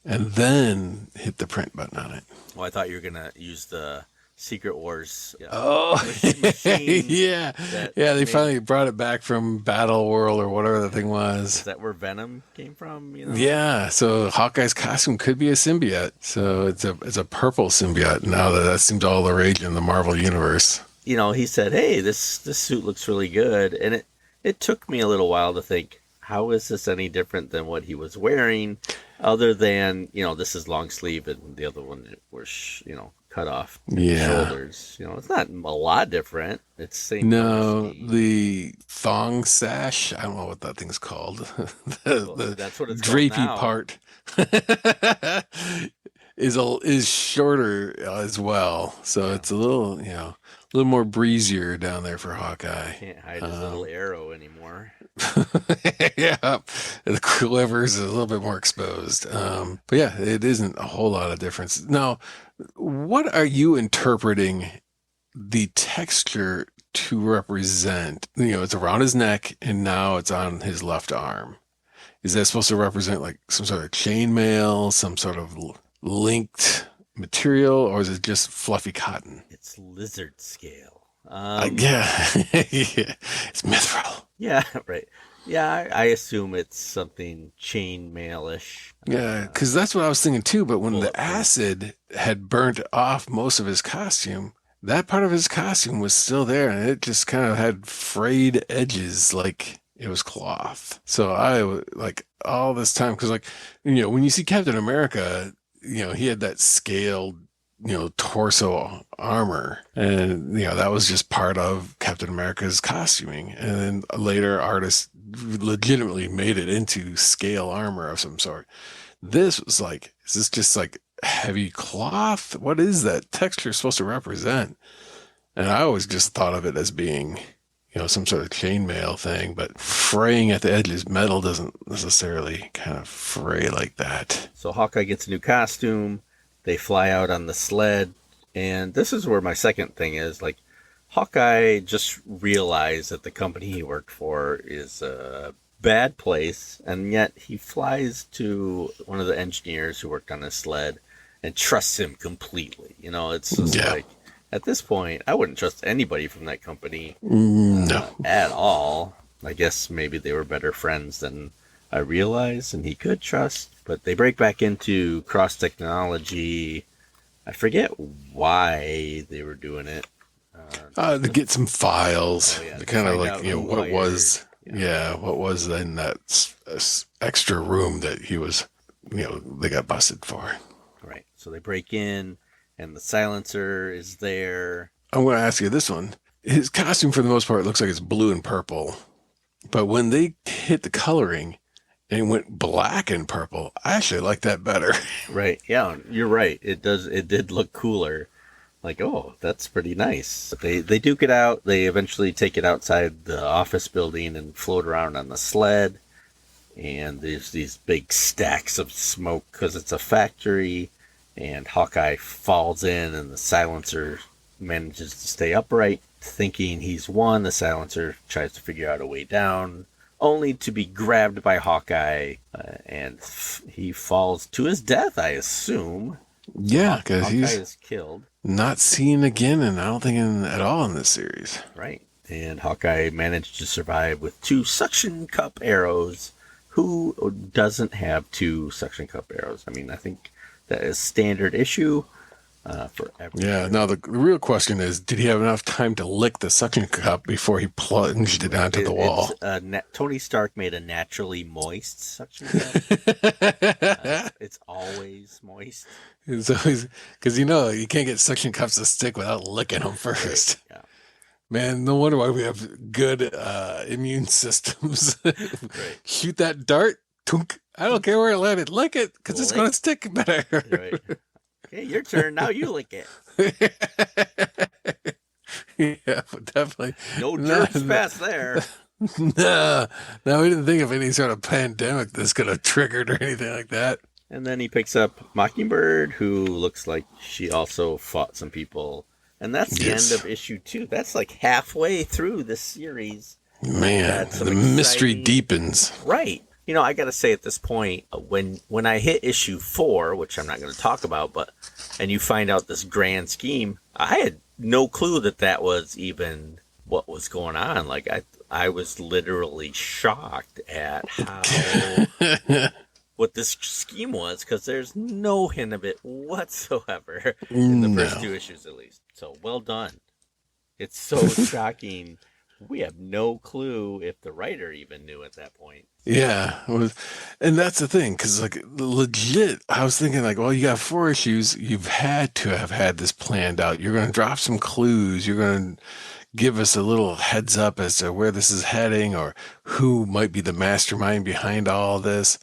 and then hit the print button on it. Well, I thought you were gonna use the Secret Wars. Machine yeah. They finally brought it back from Battle World or whatever the thing was. Is that where Venom came from? Yeah. So Hawkeye's costume could be a symbiote. So it's a purple symbiote. Now that seems all the rage in the Marvel universe. He said, "Hey, this suit looks really good," and it took me a little while to think, how is this any different than what he was wearing? Other than, this is long sleeve and the other one was, cut off shoulders. It's not a lot different. It's same. No, the thong sash, I don't know what that thing's called. That's what it's drapey called now. part is shorter as well. So it's a little, more breezier down there for Hawkeye. Can't hide his little arrow anymore. Yeah, the Quiver's a little bit more exposed. But yeah, it isn't a whole lot of difference. Now, what are you interpreting the texture to represent? It's around his neck and now it's on his left arm. Is that supposed to represent like some sort of chainmail, some sort of linked material, or is it just fluffy cotton? It's lizard scale. Yeah. It's mithril. Yeah, right. Yeah, I assume it's something chainmail-ish. Yeah, because that's what I was thinking too. But when the acid had burnt off most of his costume, that part of his costume was still there, and it just kind of had frayed edges like it was cloth. So I like all this time, because when you see Captain America, he had that scaled torso armor, and that was just part of Captain America's costuming, and then later artists legitimately made it into scale armor of some sort. This was like, is this just like heavy cloth? What is that texture supposed to represent? And I always just thought of it as being some sort of chainmail thing, but fraying at the edges. Metal doesn't necessarily kind of fray like that. So Hawkeye gets a new costume. They fly out on the sled, and this is where my second thing is, like, Hawkeye just realized that the company he worked for is a bad place, and yet he flies to one of the engineers who worked on his sled and trusts him completely. It's just like, at this point, I wouldn't trust anybody from that company at all. I guess maybe they were better friends than I realized, and he could trust. But they break back into cross technology. I forget why they were doing it. To get some files. Oh, yeah, to kind of like, what was in that extra room that he was, they got busted for. Right. So they break in, and the silencer is there. I'm going to ask you this one. His costume, for the most part, looks like it's blue and purple. But when they hit the coloring and went black and purple, I actually like that better. Right. Yeah, you're right. It did look cooler. Like, oh, that's pretty nice. They duke it out. They eventually take it outside the office building and float around on the sled. And there's these big stacks of smoke because it's a factory. And Hawkeye falls in, and the silencer manages to stay upright. Thinking he's won, the silencer tries to figure out a way down, only to be grabbed by Hawkeye, and he falls to his death, I assume. Yeah, because he's is killed. Not seen again, and I don't think at all in this series. Right. And Hawkeye managed to survive with 2 suction cup arrows. Who doesn't have 2 suction cup arrows? I mean, I think that is standard issue. for every. Yeah. Now the real question is, did he have enough time to lick the suction cup before he plunged it onto the wall? Tony Stark made a naturally moist suction cup. It's always moist. It's always because you can't get suction cups to stick without licking them first. Right. Yeah. Man, no wonder why we have good immune systems. Right. Shoot that dart, tunk. I don't care where it landed. Lick it, because it's going to stick better. Right. Okay, your turn. Now you lick it. Yeah, but definitely. No germs pass there. No, we didn't think of any sort of pandemic that's going to trigger it or anything like that. And then he picks up Mockingbird, who looks like she also fought some people. And that's the end of issue 2. That's like halfway through the series. Man, the mystery deepens. Right. I got to say at this point, when I hit issue 4, which I'm not going to talk about, and you find out this grand scheme, I had no clue that was even what was going on. Like, I was literally shocked at how what this scheme was, because there's no hint of it whatsoever in the first 2 issues, at least. So well done. It's so shocking. We have no clue if the writer even knew at that point. Yeah, and that's the thing, because like legit, I was thinking like, well, you got 4 issues, you've had to have had this planned out. You're going to drop some clues. You're going to give us a little heads up as to where this is heading or who might be the mastermind behind all this.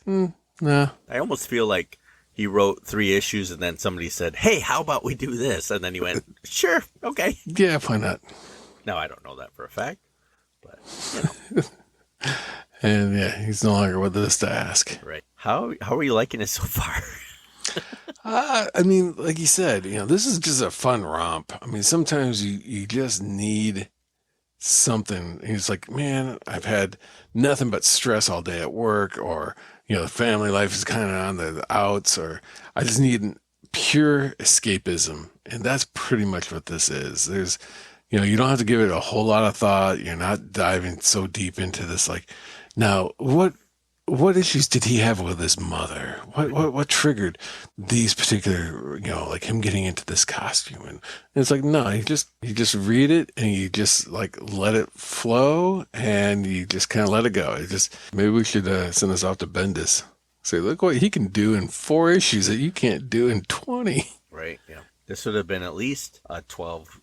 No. I almost feel like he wrote 3 issues and then somebody said, hey, how about we do this? And then he went, sure, okay. Yeah, why not? Now, I don't know that for a fact, but, And yeah, he's no longer with us to ask. Right. How are you liking it so far? I mean, like you said, this is just a fun romp. I mean, sometimes you just need something. He's like, man, I've had nothing but stress all day at work, or, the family life is kind of on the outs, or I just need pure escapism. And that's pretty much what this is. There's, you don't have to give it a whole lot of thought. You're not diving so deep into this. Like, now, what issues did he have with his mother? What triggered these particular, like him getting into this costume? And it's like, no, you just read it and you just like let it flow and you just kind of let it go. Maybe we should send this off to Bendis. Say, look what he can do in 4 issues that you can't do in 20. Right. Yeah. This would have been at least a 12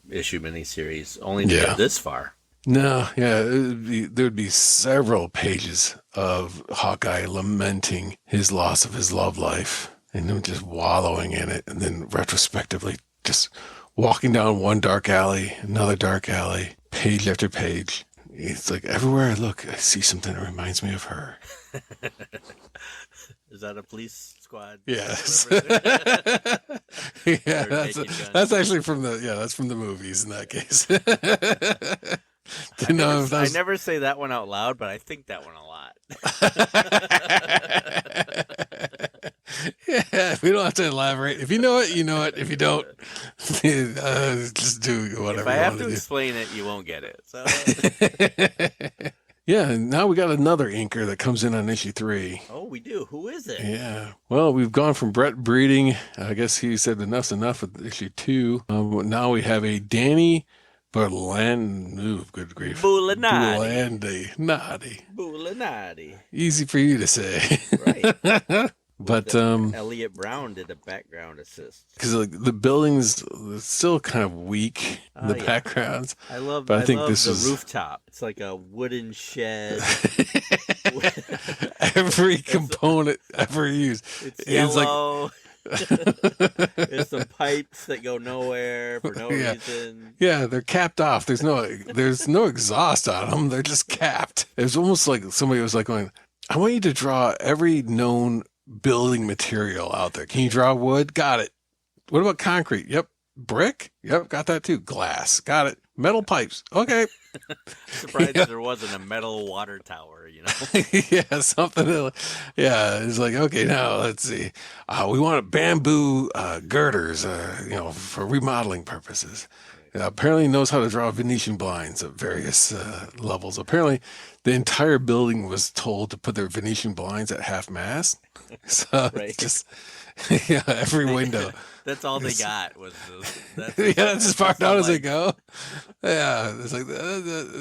issue miniseries, only to get this far. No, yeah, there would be several pages of Hawkeye lamenting his loss of his love life and him just wallowing in it, and then retrospectively just walking down one dark alley, another dark alley, page after page. It's like everywhere I look, I see something that reminds me of her. Is that a police squad? Yes. Yeah, that's actually from the movies in that case. I never say that one out loud, but I think that one a lot. Yeah, we don't have to elaborate. If you know it, you know it. If you don't, just do whatever. If I have to explain it, you won't get it. So. Yeah, and now we got another inker that comes in on issue 3. Oh, we do. Who is it? Yeah. Well, we've gone from Brett Breeding. I guess he said enough's enough with issue 2. Now we have a Danny good grief. Bulanadi. Easy for you to say. Right. But Elliot Brown did a background assist. Because the building's still kind of weak in the backgrounds. I love the rooftop. It's like a wooden shed. Every component ever used. It's yellow. There's some pipes that go nowhere for no reason. Yeah, they're capped off. There's no exhaust on them. They're just capped. It was almost like somebody was like going, I want you to draw every known building material out there. Can you draw wood? Got it. What about concrete? Yep. Brick? Yep, got that too. Glass. Got it. Metal pipes. Okay. Surprised there wasn't a metal water tower, Yeah, something. Yeah, it's like, okay, now let's see. We want bamboo girders, for remodeling purposes. Apparently knows how to draw Venetian blinds at various levels. Apparently the entire building was told to put their Venetian blinds at half mast. So Right. just yeah, every window. That's all they It's- got was that's Yeah, that's as far down as they like- go. Yeah, it's like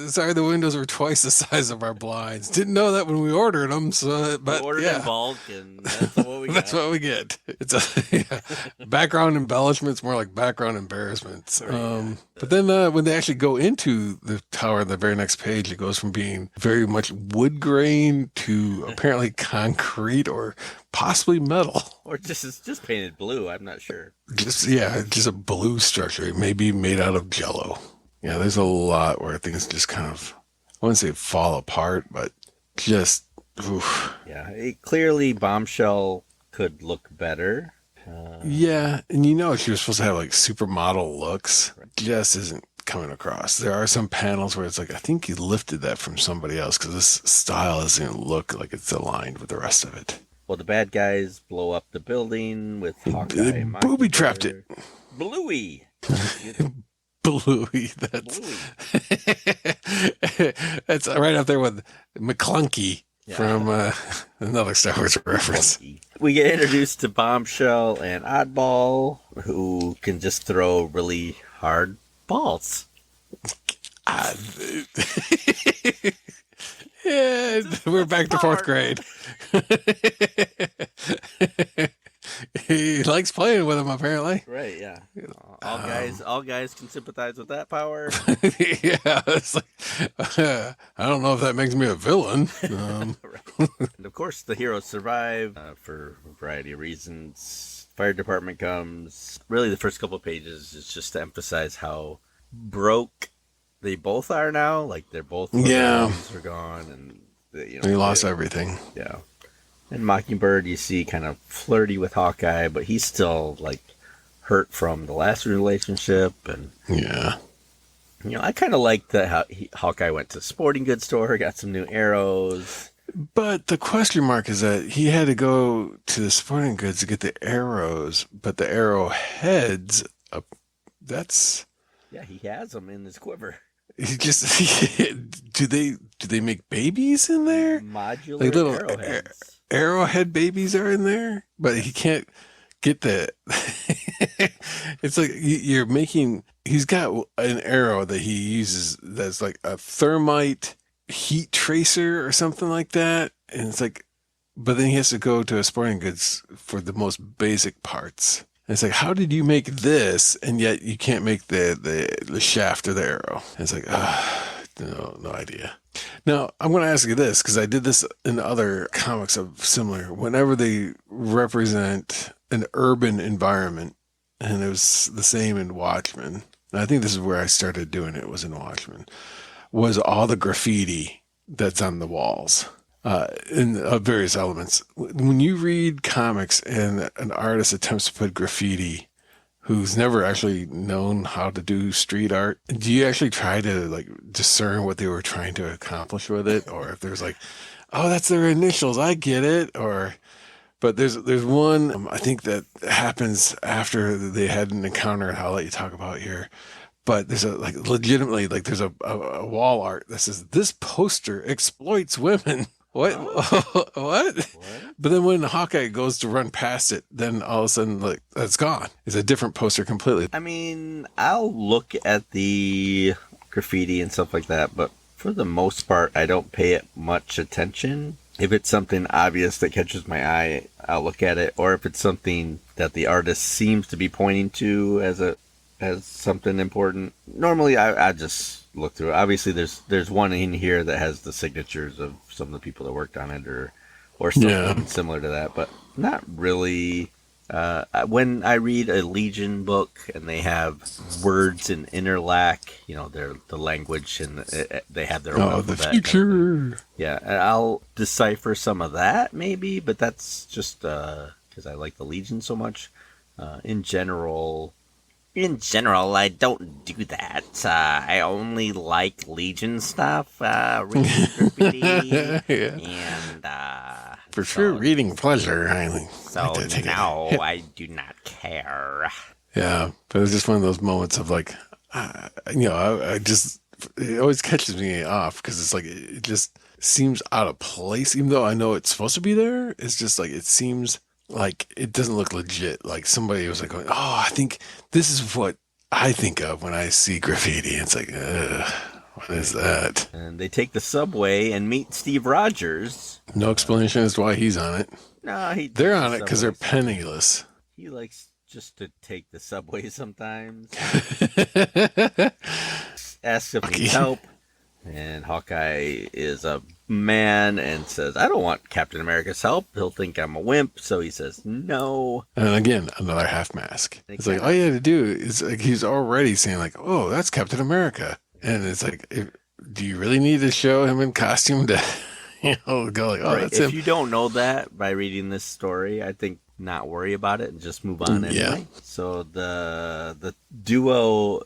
sorry, the windows were twice the size of our blinds. Didn't know that when we ordered them. So, but We ordered yeah, in bulk, and that's what we got. that's what we get. It's a background embellishments, more like background embarrassments. But then when they actually go into the tower, on the very next page, it goes from being very much wood grain to apparently concrete or possibly metal. Or just painted blue. I'm not sure. Just a blue structure. It may be made out of jello. Yeah, there's a lot where things just kind of, I wouldn't say fall apart, but just oof. Yeah, clearly Bombshell could look better. Yeah, and she was supposed to have like supermodel looks. Just isn't coming across. There are some panels where it's like, I think you lifted that from somebody else because this style doesn't look like it's aligned with the rest of it. Well, the bad guys blow up the building with Hawkeye. They booby trapped it. Bluey. Bluey. Bluey. That's right up there with McClunky from another Star Wars reference. We get introduced to Bombshell and Oddball, who can just throw really hard balls. Yeah, we're back to fourth grade. He likes playing with him, apparently. Right, yeah. All guys can sympathize with that power. Yeah, it's like, I don't know if that makes me a villain. Right. And of course, the heroes survive for a variety of reasons. Fire department comes. Really, the first couple of pages is just to emphasize how broke they both are now. Like they're both are gone, and They lost everything. Yeah. And Mockingbird, you see, kind of flirty with Hawkeye, but he's still like hurt from the last relationship, and Yeah. I kind of like that Hawkeye went to the sporting goods store, got some new arrows. But the question mark is that he had to go to the sporting goods to get the arrows, but the arrow heads, that's... Yeah, he has them in his quiver. He just... do they make babies in there? Modular Like little arrowheads. Arrowhead babies are in there, but he can't get the... It's like you're making... He's got an arrow that he uses that's like a thermite heat tracer or something like that. And it's like, but then he has to go to a sporting goods for the most basic parts. And it's like, how did you make this? And yet you can't make the shaft or the arrow. And it's like, no idea. Now, I'm going to ask you this, because I did this in other comics of similar. Whenever they represent an urban environment, and it was the same in Watchmen, and I think this is where I started doing it, was in Watchmen, was all the graffiti that's on the walls in various elements. When you read comics and an artist attempts to put graffiti who's never actually known how to do street art, do you actually try to like discern what they were trying to accomplish with it? Or if there's like, oh, that's their initials, I get it. But there's one, I think that happens after they had an encounter, and I'll let you talk about here. But there's legitimately there's a wall art that says, this poster exploits women. What? What? But then when Hawkeye goes to run past it, then all of a sudden, it's gone. It's a different poster completely. I mean, I'll look at the graffiti and stuff like that, but for the most part, I don't pay it much attention. If it's something obvious that catches my eye, I'll look at it. Or if it's something that the artist seems to be pointing to as something important, normally I just look through it. Obviously, there's one in here that has the signatures of some of the people that worked on it, or something similar to that, but not really. When I read a Legion book and they have words in interlac, the language, and they have their own alphabet. The future. Yeah, and I'll decipher some of that maybe, but that's just because I like the Legion so much. In general, I don't do that. I only like Legion stuff, reading graffiti, and for sure, reading pleasure. So now I do not care. Yeah, but it's just one of those moments of I just, it always catches me off because it's like, it just, seems out of place, even though I know it's supposed to be there. It's just like, it seems like it doesn't look legit. Like somebody was like, going, oh, I think this is what I think of when I see graffiti. It's like, ugh, what is that? And they take the subway and meet Steve Rogers. No explanation as to why he's on it. No, They're on it because they're subways. penniless. He likes just to take the subway sometimes. Asks if he needs help. And Hawkeye is a man and says, I don't want Captain America's help. He'll think I'm a wimp. So he says, no. And again, another half mask. It's like, all you had to do is like, he's already saying like, oh, that's Captain America. And it's like, do you really need to show him in costume to, go like, oh, Right. that's If him? you don't know that by reading this story, I think not worry about it and just move on anyway. Yeah. So the duo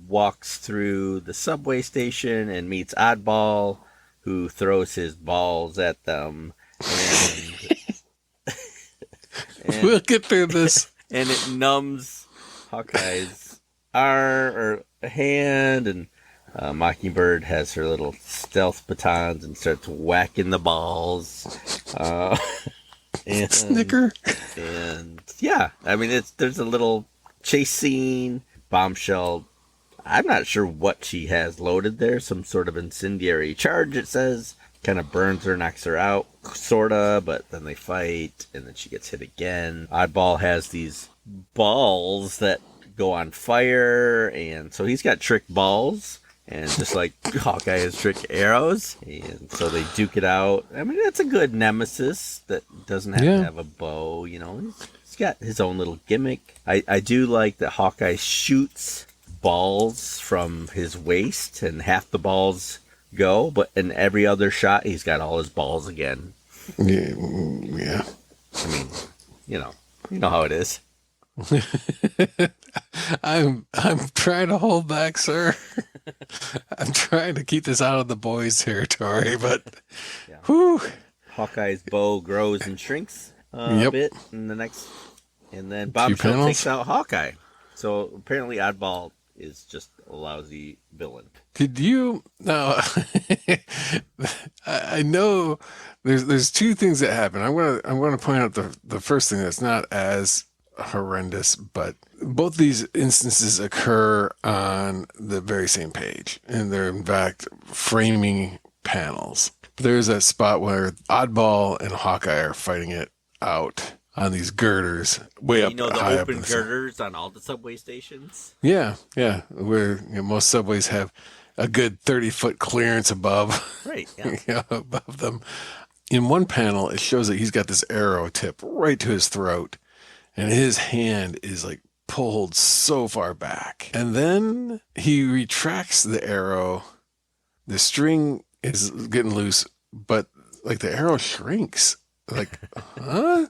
walks through the subway station and meets Oddball, who throws his balls at them. And We'll get through this. and it numbs Hawkeye's arm or hand, and Mockingbird has her little stealth batons and starts whacking the balls. And, Snicker. and yeah, I mean, there's a little chase scene, bombshell. I'm not sure what she has loaded there. Some sort of incendiary charge, it says. Kind of burns her, knocks her out, sorta, but then they fight, and then she gets hit again. Oddball has these balls that go on fire, and so he's got trick balls, and just like Hawkeye has trick arrows, and so they duke it out. I mean, that's a good nemesis that doesn't have to have a bow, He's got his own little gimmick. I do like that Hawkeye shoots balls from his waist, and half the balls go, but in every other shot he's got all his balls again. Yeah. I mean, you know how it is. I'm trying to hold back, sir. I'm trying to keep this out of the boys' territory, but Yeah. whew. Hawkeye's bow grows and shrinks a bit in the next, and then Bombshell panels. takes out Hawkeye. So apparently Oddball is just a lousy villain. Did you now? I know there's two things that happen. I'm gonna point out the first thing that's not as horrendous, but both these instances occur on the very same page, and they're in fact framing panels. There's a spot where Oddball and Hawkeye are fighting it out on these girders way up The high up open in the girders on all the subway stations. Yeah. Where most subways have a good 30-foot clearance above, Right, yeah. above them. In one panel, it shows that he's got this arrow tip right to his throat, and his hand is like pulled so far back. And then he retracts the arrow. The string is getting loose, but like the arrow shrinks. Like, huh?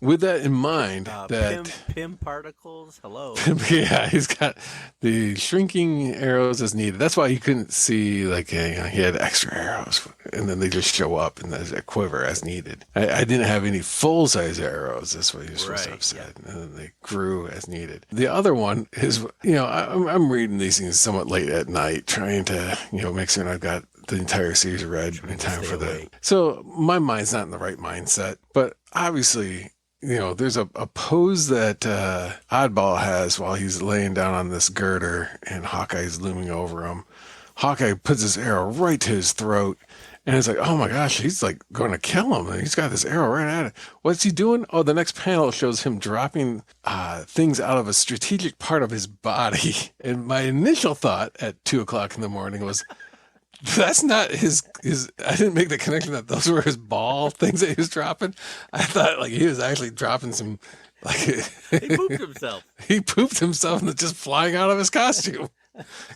With that in mind, that Pim particles, hello. yeah, he's got the shrinking arrows as needed. That's why you couldn't see like he had extra arrows, and then they just show up in the quiver as needed. I didn't have any full size arrows. That's what you're supposed to have said, and then they grew as needed. The other one is, I'm reading these things somewhat late at night, trying to make sure I've got the entire series read in time for the. So my mind's not in the right mindset, but obviously. There's a pose that Oddball has while he's laying down on this girder and Hawkeye's looming over him. Hawkeye puts his arrow right to his throat, and it's like, oh my gosh, he's like going to kill him. And he's got this arrow right at it. What's he doing? Oh, the next panel shows him dropping things out of a strategic part of his body. And my initial thought at 2:00 in the morning was, that's not his. I didn't make the connection that those were his ball things that he was dropping. I thought like he was actually dropping some. Like He pooped himself. He pooped himself and it's just flying out of his costume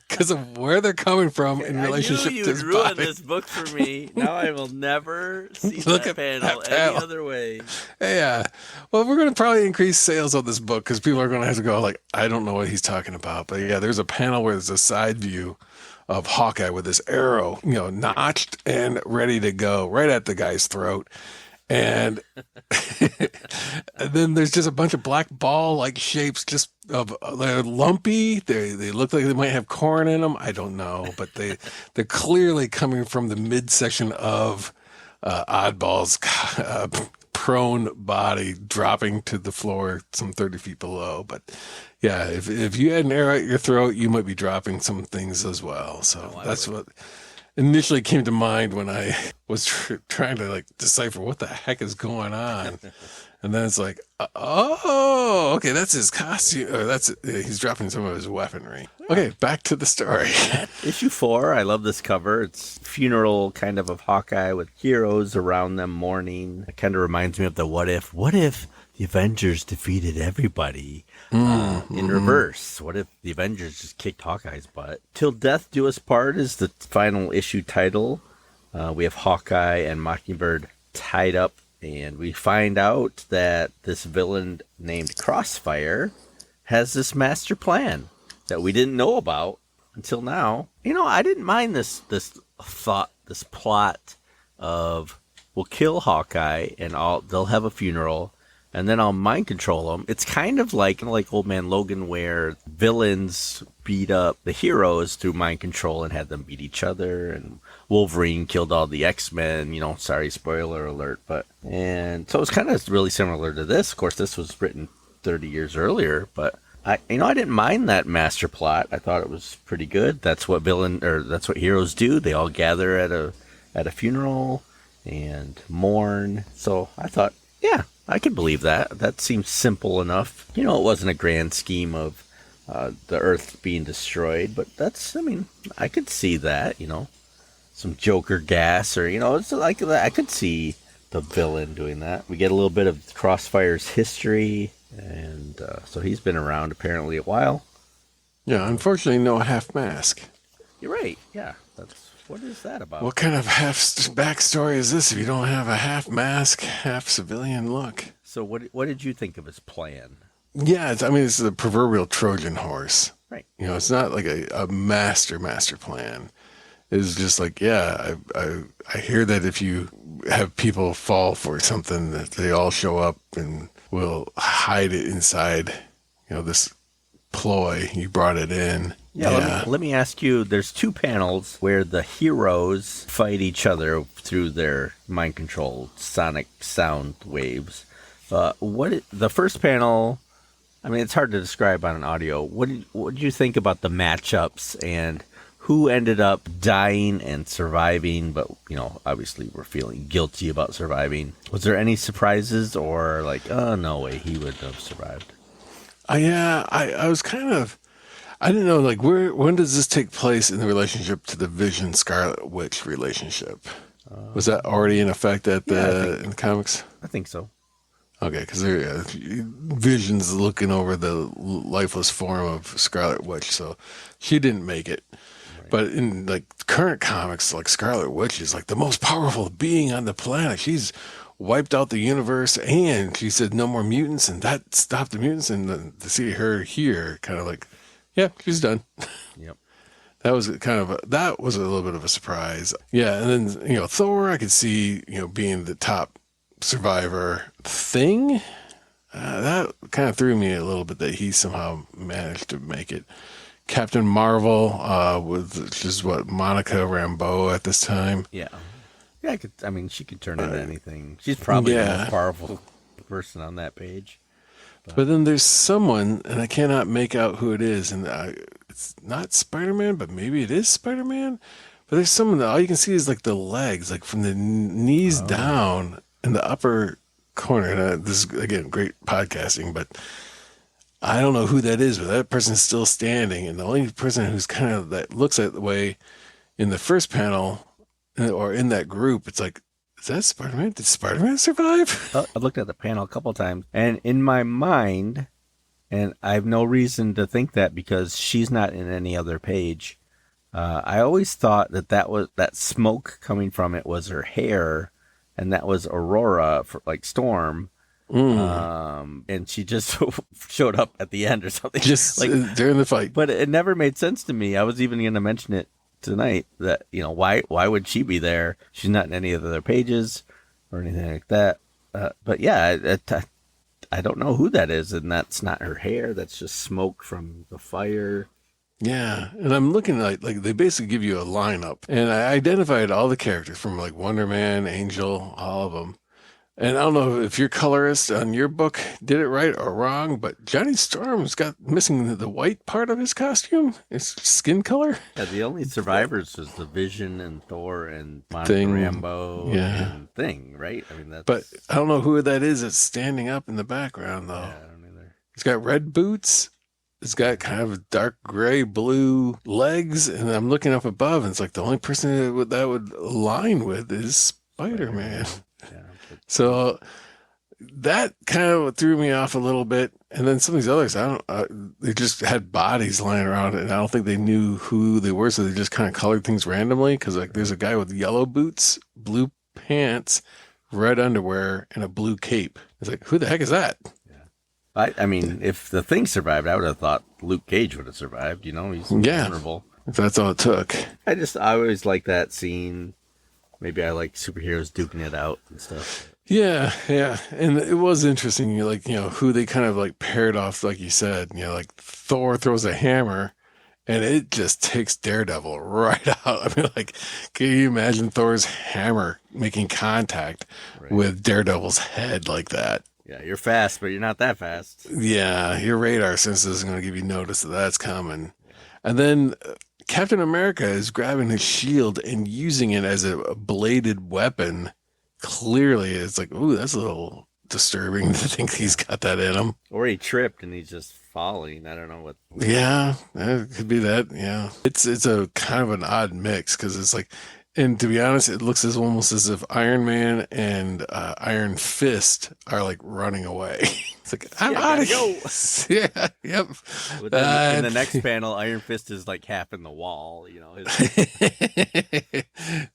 because of where they're coming from in relationship I knew to his you'd ruin body. this book for me. Now I will never see Look that at panel that panel. any other way. Yeah. Well, we're going to probably increase sales of this book because people are going to have to go like, I don't know what he's talking about. But yeah, there's a panel where there's a side view of Hawkeye with this arrow, notched and ready to go right at the guy's throat. And, and then there's just a bunch of black ball like shapes, just of they're lumpy. They look like they might have corn in them. I don't know, but they're clearly coming from the midsection of Oddball's prone body, dropping to the floor some 30 feet below. But yeah, if you had an arrow at your throat, you might be dropping some things as well. So that's what initially came to mind when I was trying to like decipher what the heck is going on. And then it's like, oh, okay, that's his costume. Or he's dropping some of his weaponry. Okay, back to the story. Issue 4, I love this cover. It's funeral kind of Hawkeye with heroes around them mourning. It kind of reminds me of the what if the Avengers defeated everybody in reverse? What if the Avengers just kicked Hawkeye's butt? Till Death Do Us Part is the final issue title. We have Hawkeye and Mockingbird tied up, and we find out that this villain named Crossfire has this master plan that we didn't know about until now. You know, I didn't mind this plot of we'll kill Hawkeye and they'll have a funeral and then I'll mind control them. It's kind of like Old Man Logan, where villains beat up the heroes through mind control and had them beat each other, and Wolverine killed all the X-Men, sorry, spoiler alert, and so it's kind of really similar to this. Of course, this was written 30 years earlier, but I didn't mind that master plot. I thought it was pretty good. That's what that's what heroes do. They all gather at a funeral and mourn. So I thought, yeah, I could believe that. That seems simple enough. It wasn't a grand scheme of the Earth being destroyed, but I could see that, some Joker gas or, it's like that. I could see the villain doing that. We get a little bit of Crossfire's history, and so he's been around apparently a while. Yeah, unfortunately, no half mask. You're right. Yeah, what is that about? What kind of half backstory is this if you don't have a half mask, half civilian look? So what did you think of his plan? Yeah, it's the proverbial Trojan horse. Right. It's not like a master plan. It's just like, yeah, I hear that if you have people fall for something, that they all show up and will hide it inside, this ploy. You brought it in. Yeah. Let me ask you, there's 2 panels where the heroes fight each other through their mind control sonic sound waves. The first panel, it's hard to describe on an audio. What did you think about the matchups and who ended up dying and surviving, but, obviously we're feeling guilty about surviving? Was there any surprises or like, oh, no way he would have survived? Yeah, I was kind of, I didn't know, like, when does this take place in the relationship to the Vision Scarlet Witch relationship? Was that already in effect in the comics? I think so. Okay, because Vision's looking over the lifeless form of Scarlet Witch, so she didn't make it. Right. But in like current comics, like Scarlet Witch is like the most powerful being on the planet. She's wiped out the universe, and she said no more mutants, and that stopped the mutants. And to see her here, kind of like, yeah, she's done. Yep. That was a little bit of a surprise. Yeah, and then Thor, I could see being the top survivor. Thing, that kind of threw me a little bit that he somehow managed to make it. Captain Marvel, which is Monica Rambeau at this time. Yeah. Yeah, she could turn into anything. She's probably the most powerful person on that page. But then there's someone, and I cannot make out who it is, and it's not Spider-Man, but maybe it is Spider-Man. But there's someone that all you can see is like the legs, like from the knees down in the upper corner. And this is, again, great podcasting, but I don't know who that is, but that person's still standing. And the only person who's kind of that looks that way in the first panel or in that group, it's like, is that Spider-Man? Did Spider-Man survive? I looked at the panel a couple times, and in my mind, and I have no reason to think that because she's not in any other page, I always thought that smoke coming from it was her hair, and that was Aurora, like Storm. And she just showed up at the end or something. Just like during the fight. But it never made sense to me. I was even going to mention it tonight that, why would she be there? She's not in any of the other pages. or anything like that. But yeah, I don't know who that is, and that's not her hair. That's just smoke from the fire. Yeah, and I'm looking like they basically give you a lineup, and I identified all the characters from like Wonder Man, Angel, all of them. And I don't know if your colorist on your book did it right or wrong, but Johnny Storm's got missing the white part of his costume, his skin color. Yeah, the only survivors was the Vision and Thor and Monica Thing, Rambeau yeah. and Thing, right? I mean, that's. But I don't know who that is that's standing up in the background though. Yeah, I don't either. He's got red boots. It's got kind of dark gray blue legs, and I'm looking up above, and it's like the only person that would align with is Spider-Man. Yeah, but So that kind of threw me off a little bit. And then some of these others, they just had bodies lying around, and I don't think they knew who they were, so they just kind of colored things randomly. Because like, there's a guy with yellow boots, blue pants, red underwear, and a blue cape. It's like, who the heck is that? I mean, if the Thing survived, I would have thought Luke Cage would have survived. You know, he's vulnerable. If that's all it took. I always like that scene. Maybe I like superheroes duking it out and stuff. Yeah, yeah. And it was interesting, like, who they kind of like paired off, like you said, like Thor throws a hammer and it just takes Daredevil right out. I mean, like, can you imagine Thor's hammer making contact with Daredevil's head like that? Yeah, you're fast, but you're not that fast. Yeah, your radar sense isn't going to give you notice that that's coming. And then Captain America is grabbing his shield and using it as a bladed weapon. Clearly, it's like, ooh, that's a little disturbing to think he's got that in him. Or he tripped and he's just falling. I don't know what. Yeah, it could be that. Yeah, it's a kind of an odd mix because it's like, and to be honest, it looks almost as if Iron Man and Iron Fist are like running away. It's like, I'm out of here. Yeah, yep. But then in the next panel, Iron Fist is like half in the wall.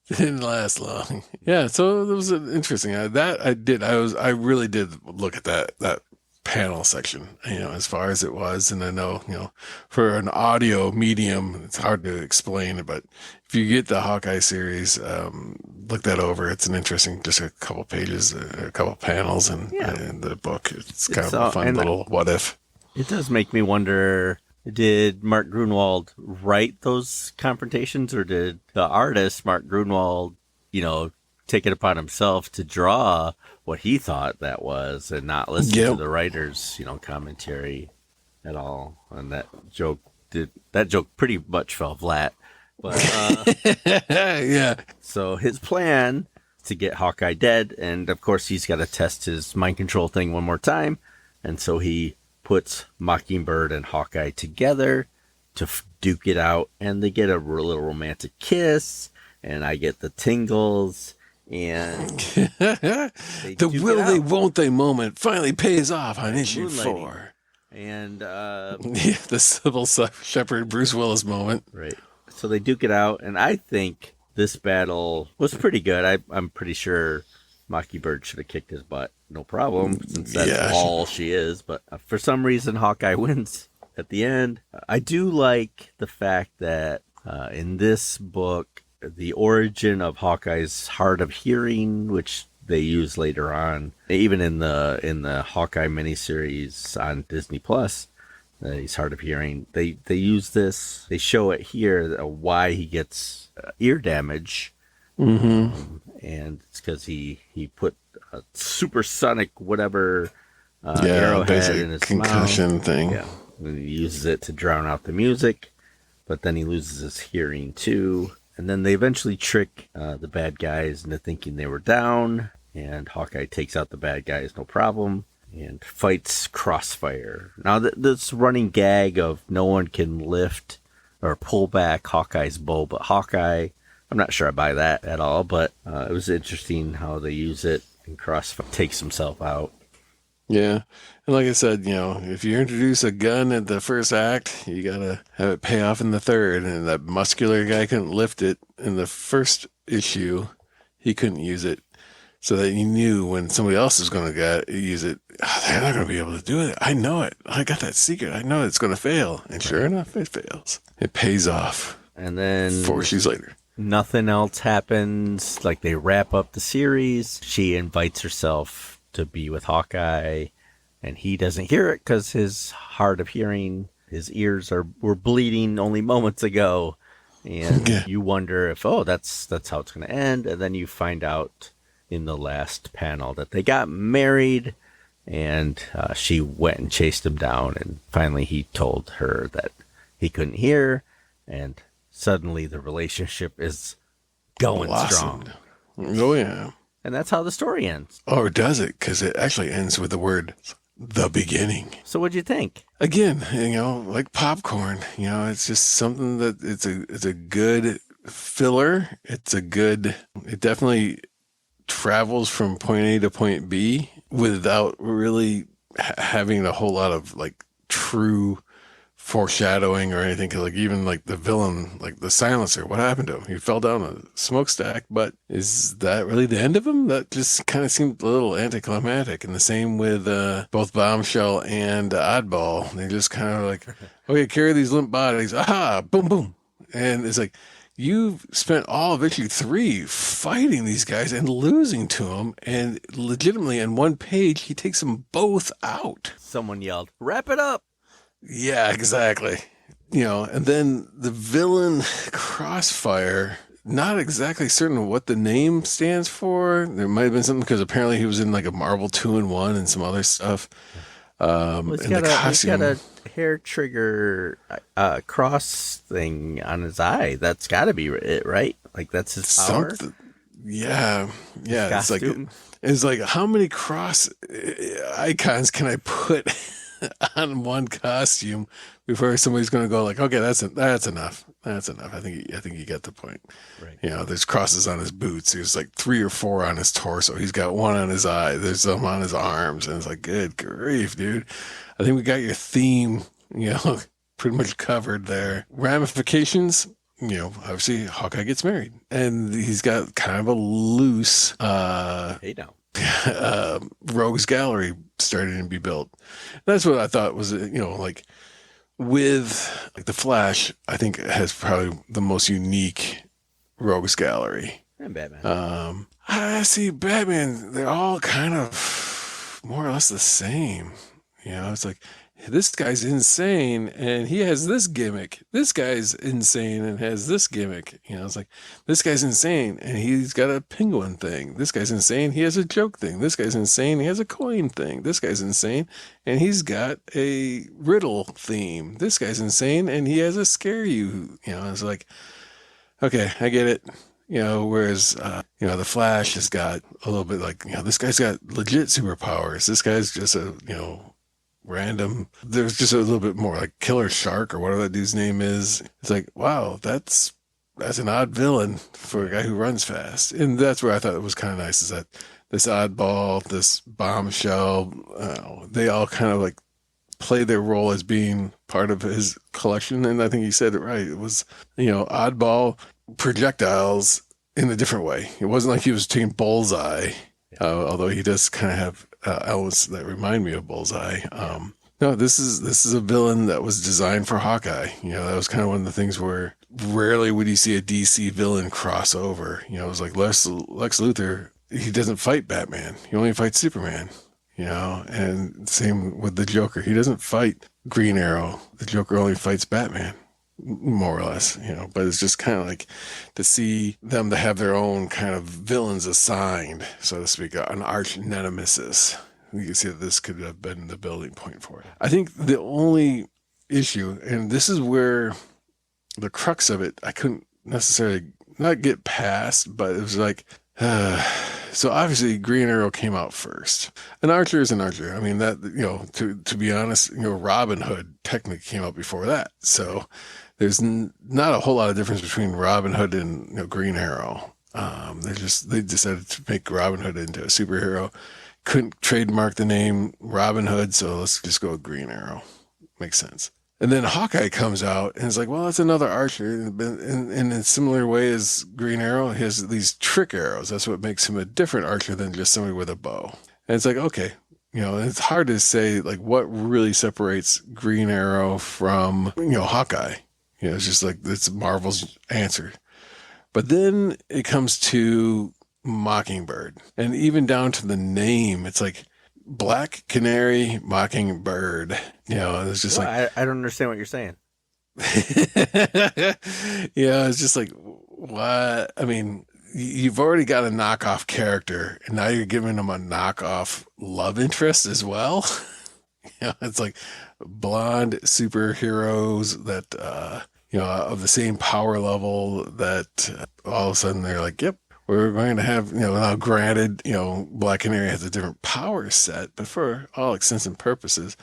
Didn't last long. Yeah, so it was interesting. I really did look at that panel section, as far as it was. And I know, for an audio medium, it's hard to explain, but if you get the Hawkeye series, look that over. It's an interesting, just a couple pages, a couple panels in the book. It's kind of a fun little what if. It does make me wonder, did Mark Gruenwald write those confrontations, or did the artist, Mark Gruenwald, take it upon himself to draw what he thought that was and not listen to the writer's, commentary at all? And that joke pretty much fell flat. But yeah. So his plan is to get Hawkeye dead, and of course he's got to test his mind control thing one more time, and so he puts Mockingbird and Hawkeye together to duke it out, and they get a little romantic kiss, and I get the tingles. And the will they won't they moment finally pays off on issue 4. And the Sybil Shepherd Bruce Willis moment. Right. So they duke it out, and I think this battle was pretty good. I'm pretty sure Mockingbird should have kicked his butt, no problem, since that's all she is. But for some reason, Hawkeye wins at the end. I do like the fact that in this book, the origin of Hawkeye's hard of hearing, which they use later on, even in the Hawkeye miniseries on Disney Plus, he's hard of hearing. They use this. They show it here why he gets ear damage, and it's because he put a supersonic whatever arrowhead in his concussion mouth. thing. Yeah, and he uses it to drown out the music, but then he loses his hearing too. And then they eventually trick the bad guys into thinking they were down, and Hawkeye takes out the bad guys, no problem, and fights Crossfire. Now, this running gag of no one can lift or pull back Hawkeye's bow, but Hawkeye, I'm not sure I buy that at all, but it was interesting how they use it, and Crossfire takes himself out. Yeah. And like I said, if you introduce a gun at the first act, you got to have it pay off in the third. And that muscular guy couldn't lift it in the first issue. He couldn't use it. So that you knew when somebody else is going to use it, they're not going to be able to do it. I know it. I got that secret. I know it's going to fail. And sure enough, it fails. It pays off. And then 4 issues later. Nothing else happens. Like, they wrap up the series. She invites herself to be with Hawkeye, and he doesn't hear it because his hard of hearing, his ears were bleeding only moments ago. And Yeah. you wonder if, that's how it's going to end. And then you find out in the last panel that they got married, and she went and chased him down. And finally he told her that he couldn't hear, and suddenly the relationship is going Blossomed. strong. Oh, yeah. And that's how the story ends. Or does it? Because it actually ends with the word the beginning. So what'd you think? Again, like popcorn, it's just something that it's a good filler. It definitely travels from point A to point B without really having a whole lot of like true foreshadowing or anything. 'Cause like even like the villain, like the silencer, what happened to him? He fell down a smokestack, but is that really the end of him? That just kind of seemed a little anticlimactic. And the same with both Bombshell and Oddball. They just kind of like, okay, carry these limp bodies. Aha, boom, boom. And it's like, you've spent all of issue 3 fighting these guys and losing to them. And legitimately on one page, he takes them both out. Someone yelled, "Wrap it up!" Yeah, exactly. And then the villain Crossfire, not exactly certain what the name stands for. There might have been something because apparently he was in like a Marvel 2-in-1 and some other stuff. He's got a hair trigger cross thing on his eye. That's got to be it, right? Like, that's his power. Yeah. It's like how many cross icons can I put on one costume before somebody's going to go like, okay, that's enough. That's enough. I think you get the point. Right. There's crosses on his boots. There's like 3 or 4 on his torso. He's got one on his eye. There's some on his arms. And it's like, good grief, dude. I think we got your theme, pretty much covered there. Ramifications, obviously Hawkeye gets married and he's got kind of a loose, Hey now. Rogues Gallery starting to be built. That's what I thought was, like with like the Flash, I think it has probably the most unique Rogues Gallery. And Batman. I see Batman, they're all kind of more or less the same. It's like, this guy's insane and he has this gimmick. This guy's insane and has this gimmick. It's like, this guy's insane and he's got a penguin thing. This guy's insane. He has a joke thing. This guy's insane. He has a coin thing. This guy's insane and he's got a riddle theme. This guy's insane and he has a scare you. It's like, okay, I get it. Whereas, the Flash has got a little bit like, this guy's got legit superpowers. This guy's just a, random. There's just a little bit more like Killer Shark or whatever that dude's name is. It's like, wow, that's an odd villain for a guy who runs fast. And that's where I thought it was kind of nice is that this Oddball, this Bombshell, they all kind of like play their role as being part of his collection. And I think he said it right. It was, Oddball projectiles in a different way. It wasn't like he was taking Bullseye, although he does kind of have elements that remind me of Bullseye. No, this is a villain that was designed for Hawkeye. That was kind of one of the things where rarely would you see a DC villain cross over. It was like Lex Luthor. He doesn't fight Batman. He only fights Superman. And same with the Joker. He doesn't fight Green Arrow. The Joker only fights Batman, more or less. But it's just kind of like to see them to have their own kind of villains assigned, so to speak, an arch nemesis. You can see that this could have been the building point for it. I think the only issue, and this is where the crux of it, I couldn't necessarily not get past, but it was like, so obviously Green Arrow came out first. An archer is an archer. I mean, that, to be honest, Robin Hood technically came out before that. So there's not a whole lot of difference between Robin Hood and Green Arrow. They decided to make Robin Hood into a superhero. Couldn't trademark the name Robin Hood, so let's just go with Green Arrow. Makes sense. And then Hawkeye comes out and it's like, well, that's another archer. In a similar way as Green Arrow, he has these trick arrows. That's what makes him a different archer than just somebody with a bow. And it's like, okay, it's hard to say like what really separates Green Arrow from, Hawkeye. It's just like, it's Marvel's answer. But then it comes to Mockingbird, and even down to the name, it's like Black Canary Mockingbird. It's just Well, like I don't understand what you're saying. it's just like, what? I mean, you've already got a knockoff character, and now you're giving them a knockoff love interest as well. It's like blonde superheroes that, of the same power level that all of a sudden they're like, yep, we're going to have, now granted, Black Canary has a different power set, but for all intents and purposes,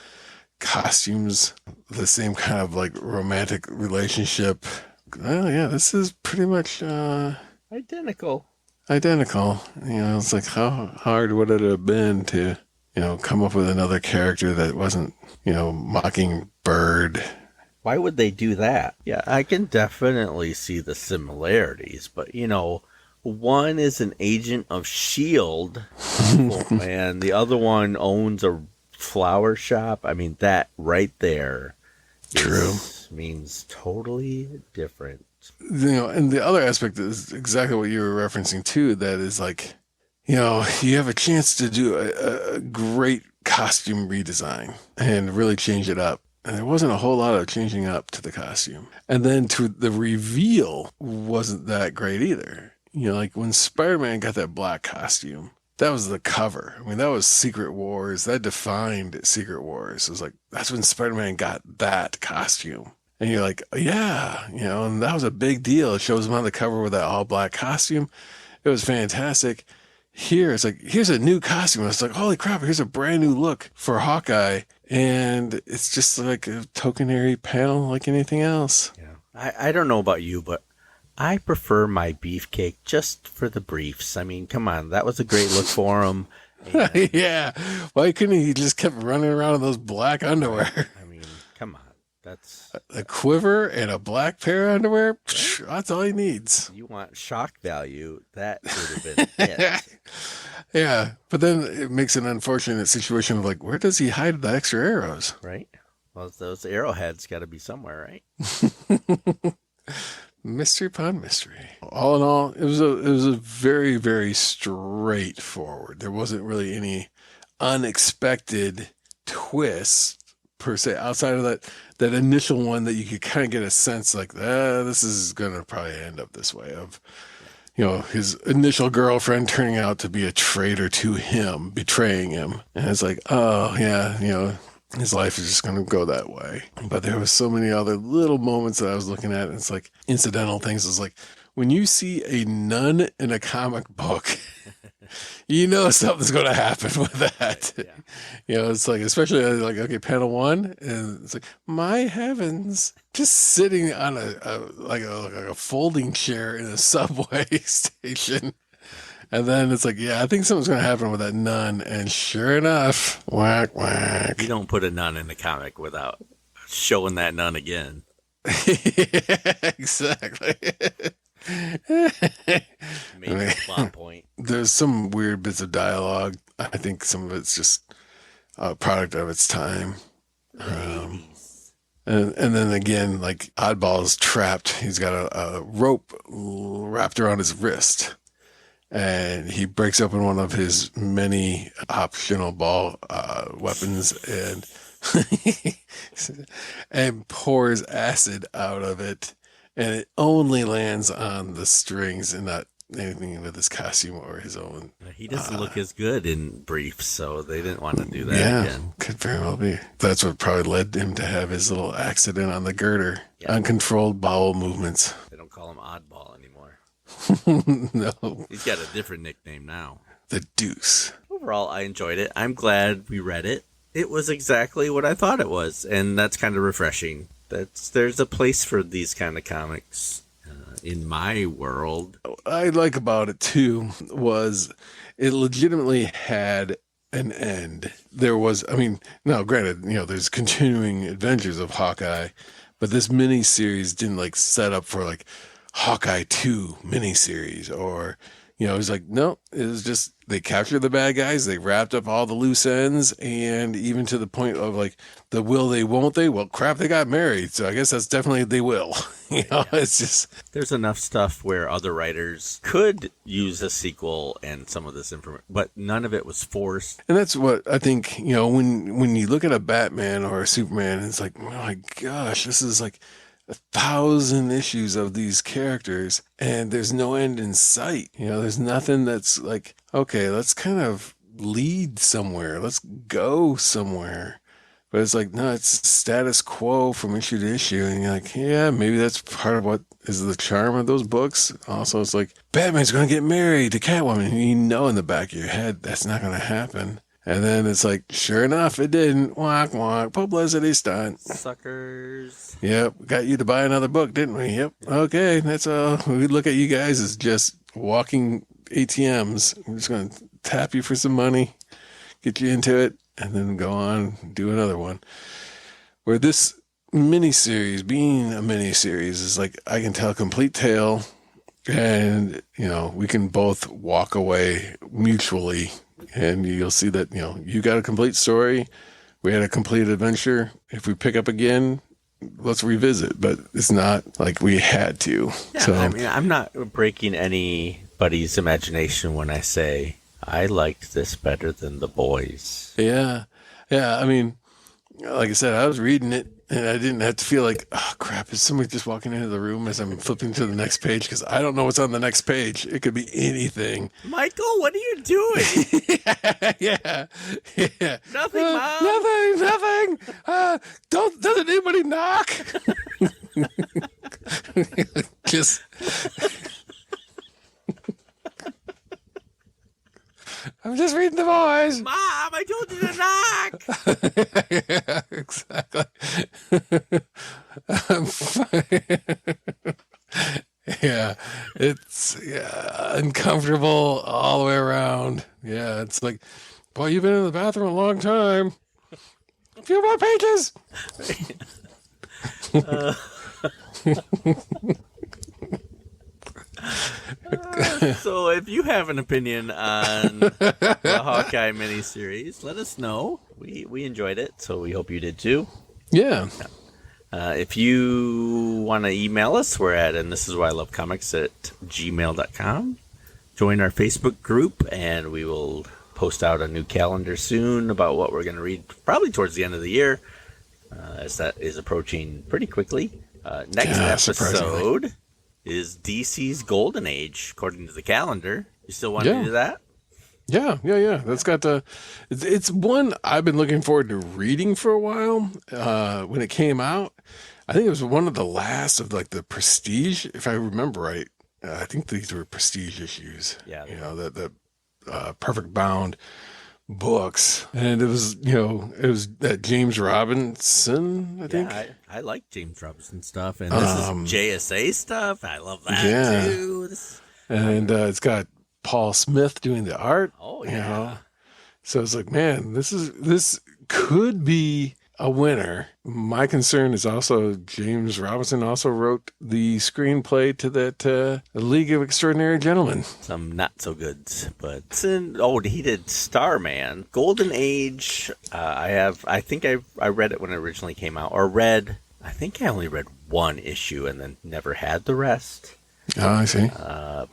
costumes, the same kind of like romantic relationship. Well, yeah, this is pretty much Identical. It's like, how hard would it have been to, come up with another character that wasn't, Mockingbird? Why would they do that? Yeah, I can definitely see the similarities, but one is an agent of S.H.I.E.L.D. and the other one owns a flower shop. I mean, that right there means totally different. And the other aspect is exactly what you were referencing too. That is like, you have a chance to do a great costume redesign and really change it up. And there wasn't a whole lot of changing up to the costume. And then to the reveal wasn't that great either. Like when Spider-Man got that black costume, that was the cover. I mean, that was Secret Wars. That defined Secret Wars. It was like, that's when Spider-Man got that costume. And you're like, yeah, and that was a big deal. It shows him on the cover with that all black costume. It was fantastic. Here, it's like, here's a new costume. It's like, holy crap, here's a brand new look for Hawkeye. And it's just like a tokenary panel like anything else. Yeah. I don't know about you, but I prefer my beefcake just for the briefs. I mean, come on, that was a great look for him. And, yeah. Why couldn't he just kept running around in those black underwear? I mean, come on. That's a quiver and a black pair of underwear. That's all he needs. You want shock value? That would have been it. Yeah, but then it makes an unfortunate situation of like, where does he hide the extra arrows? Right. Well, those arrowheads got to be somewhere, right? Mystery upon mystery. All in all, it was a very, very straightforward. There wasn't really any unexpected twists per se, outside of that initial one that you could kind of get a sense like, this is going to probably end up this way of, his initial girlfriend turning out to be a traitor to him, betraying him. And it's like, oh yeah, his life is just going to go that way. But there was so many other little moments that I was looking at, and it's like incidental things. It's like when you see a nun in a comic book, something's going to happen with that. Yeah. It's like, especially like, okay, panel one, and it's like, my heavens, just sitting on a folding chair in a subway station. And then it's like, yeah, I think something's going to happen with that nun. And sure enough, whack, whack. You don't put a nun in the comic without showing that nun again. Yeah, exactly. Maybe a plot point. There's some weird bits of dialogue. I think some of it's just a product of its time. And then again, like Oddball's trapped. He's got a rope wrapped around his wrist. And he breaks open one of his many optional ball weapons and pours acid out of it. And it only lands on the strings and not anything with his costume or his own. He doesn't look as good in briefs, so they didn't want to do that again. Could very well be. That's what probably led him to have his little accident on the girder. Yeah. Uncontrolled bowel movements. They don't call him Oddball anymore. No. He's got a different nickname now. The Deuce. Overall, I enjoyed it. I'm glad we read it. It was exactly what I thought it was, and that's kind of refreshing. There's a place for these kind of comics in my world. What I like about it, too, was it legitimately had an end. There was, now granted, there's continuing adventures of Hawkeye, but this miniseries didn't, set up for, Hawkeye 2 miniseries or, He's like, no, it was just they captured the bad guys, they wrapped up all the loose ends, and even to the point of like the will they, won't they? Well, crap, they got married, so I guess that's definitely they will. It's just There's enough stuff where other writers could use a sequel and some of this information, but none of it was forced. and that's what I think. When you look at a Batman or a Superman, it's like, oh my gosh, this is like 1,000 issues of these characters and there's no end in sight. There's nothing that's like, okay, let's kind of lead somewhere, let's go somewhere. But it's like, no, it's status quo from issue to issue. And you're like, yeah, maybe that's part of what is the charm of those books. Also, it's like, Batman's going to get married to Catwoman. And in the back of your head, that's not going to happen. And then it's like, sure enough, it didn't. Wonk, wonk. Publicity stunt. Suckers. Yep. Got you to buy another book, didn't we? Yep. Okay. That's all. We look at you guys as just walking ATMs. We're just going to tap you for some money, get you into it, and then go on, do another one. Where this miniseries, being a miniseries, is like, I can tell a complete tale, and, we can both walk away mutually. And you'll see that, you got a complete story. We had a complete adventure. If we pick up again, let's revisit. But it's not like we had to. Yeah, So, I'm not breaking anybody's imagination when I say I liked this better than The Boys. yeah. Yeah. Like I said, I was reading it and I didn't have to feel like, oh, crap, is somebody just walking into the room as I'm flipping to the next page? Because I don't know what's on the next page. It could be anything. Michael, what are you doing? Yeah. Nothing, Mom. Nothing. Doesn't anybody knock? Just. I'm just reading The Boys. Mom, I told you to knock. Yeah, exactly. Yeah, it's uncomfortable all the way around. Yeah, it's like, boy, you've been in the bathroom a long time. A few more pages. So if you have an opinion on the Hawkeye miniseries, let us know. We enjoyed it, so we hope you did too. Yeah. If you want to email us, we're at and this is why I love comics at gmail.com. Join our Facebook group, and we will post out a new calendar soon about what we're going to read, probably towards the end of the year, as that is approaching pretty quickly. Next episode is DC's Golden Age, according to the calendar. You still want to do that? Yeah. That's got it's one I've been looking forward to reading for a while. When it came out, I think it was one of the last of like the Prestige, if I remember right. I think these were Prestige issues. Yeah. The Perfect Bound books, and it was that James Robinson, I think. Yeah, I like James Robinson stuff, and this is JSA stuff. I love that too. And it's got Paul Smith doing the art. Oh yeah. So it's like, man, this could be a winner. My concern is also James Robinson also wrote the screenplay to that League of Extraordinary Gentlemen. Some not so goods, but he did Starman, Golden Age. I think I read it when it originally came out, I think I only read one issue and then never had the rest. Oh, I see.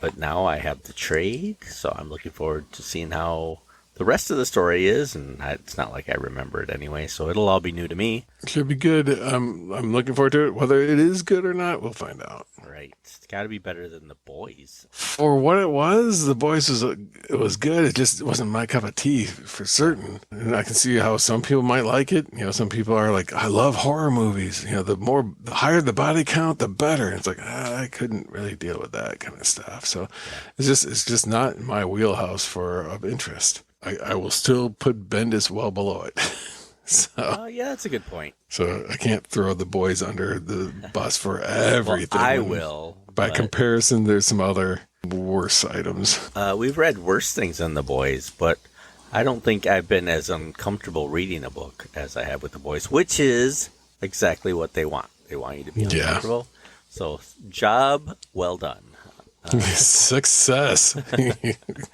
But now I have the trade, so I'm looking forward to seeing how the rest of the story is, and it's not like I remember it anyway, so it'll all be new to me. Should be good. I'm looking forward to it. Whether it is good or not, we'll find out. Right. It's got to be better than The Boys. For what it was, The Boys was good. It just wasn't my cup of tea for certain. And I can see how some people might like it. Some people are like, I love horror movies. The higher the body count, the better. And it's like, I couldn't really deal with that kind of stuff. So it's just not in my wheelhouse of interest. I will still put Bendis well below it. So, yeah, that's a good point. So I can't throw The Boys under the bus for everything. Well, I will. By comparison, there's some other worse items. We've read worse things than The Boys, but I don't think I've been as uncomfortable reading a book as I have with The Boys, which is exactly what they want. They want you to be uncomfortable. So, job well done. Success.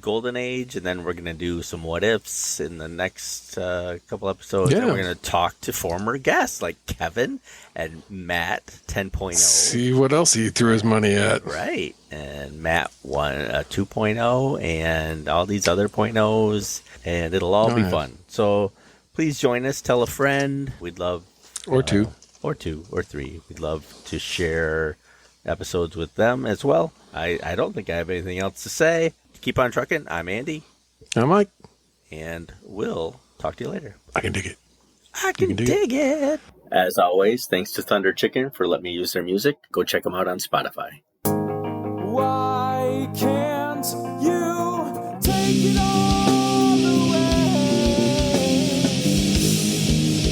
Golden Age, and then we're going to do some what ifs in the next couple episodes. Yeah. And we're going to talk to former guests like Kevin and Matt 10.0. See what else he threw his money at. Right. And Matt 2.0 and all these other .0s, and it'll all be fun. So please join us. Tell a friend. We'd love. Or two. Or two or three. We'd love to share episodes with them as well. I don't think I have anything else to say. Keep on trucking. I'm Andy. I'm Mike. And we'll talk to you later. I can dig it. I can dig it. As always, thanks to Thunder Chicken for letting me use their music. Go check them out on Spotify. Why can't you take it all away?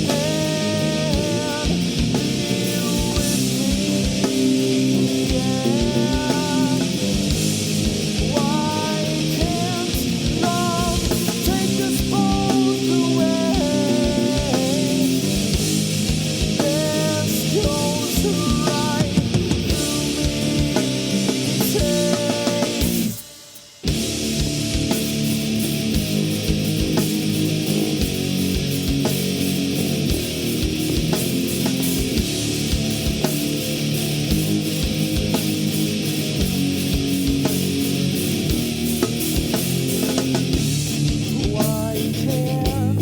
And be with me, yeah. Why can't love take us both away? This goes right through me, take. Why can't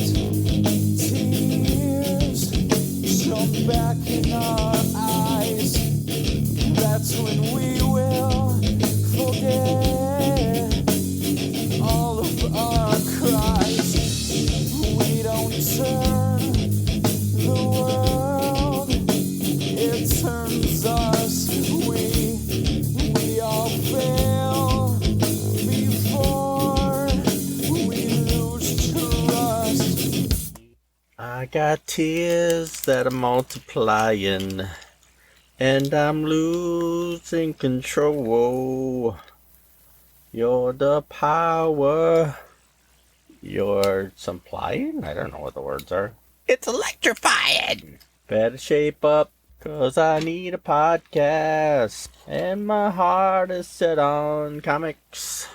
tears jump back in our eyes? That's when we will forget all of our cries. We don't turn the world, it turns us. We all fail before we lose trust. I got tears that are multiplying, and I'm losing control. You're the power you're supplying? I don't know what the words are. It's electrifying! Better shape up, 'cause I need a podcast, and my heart is set on comics.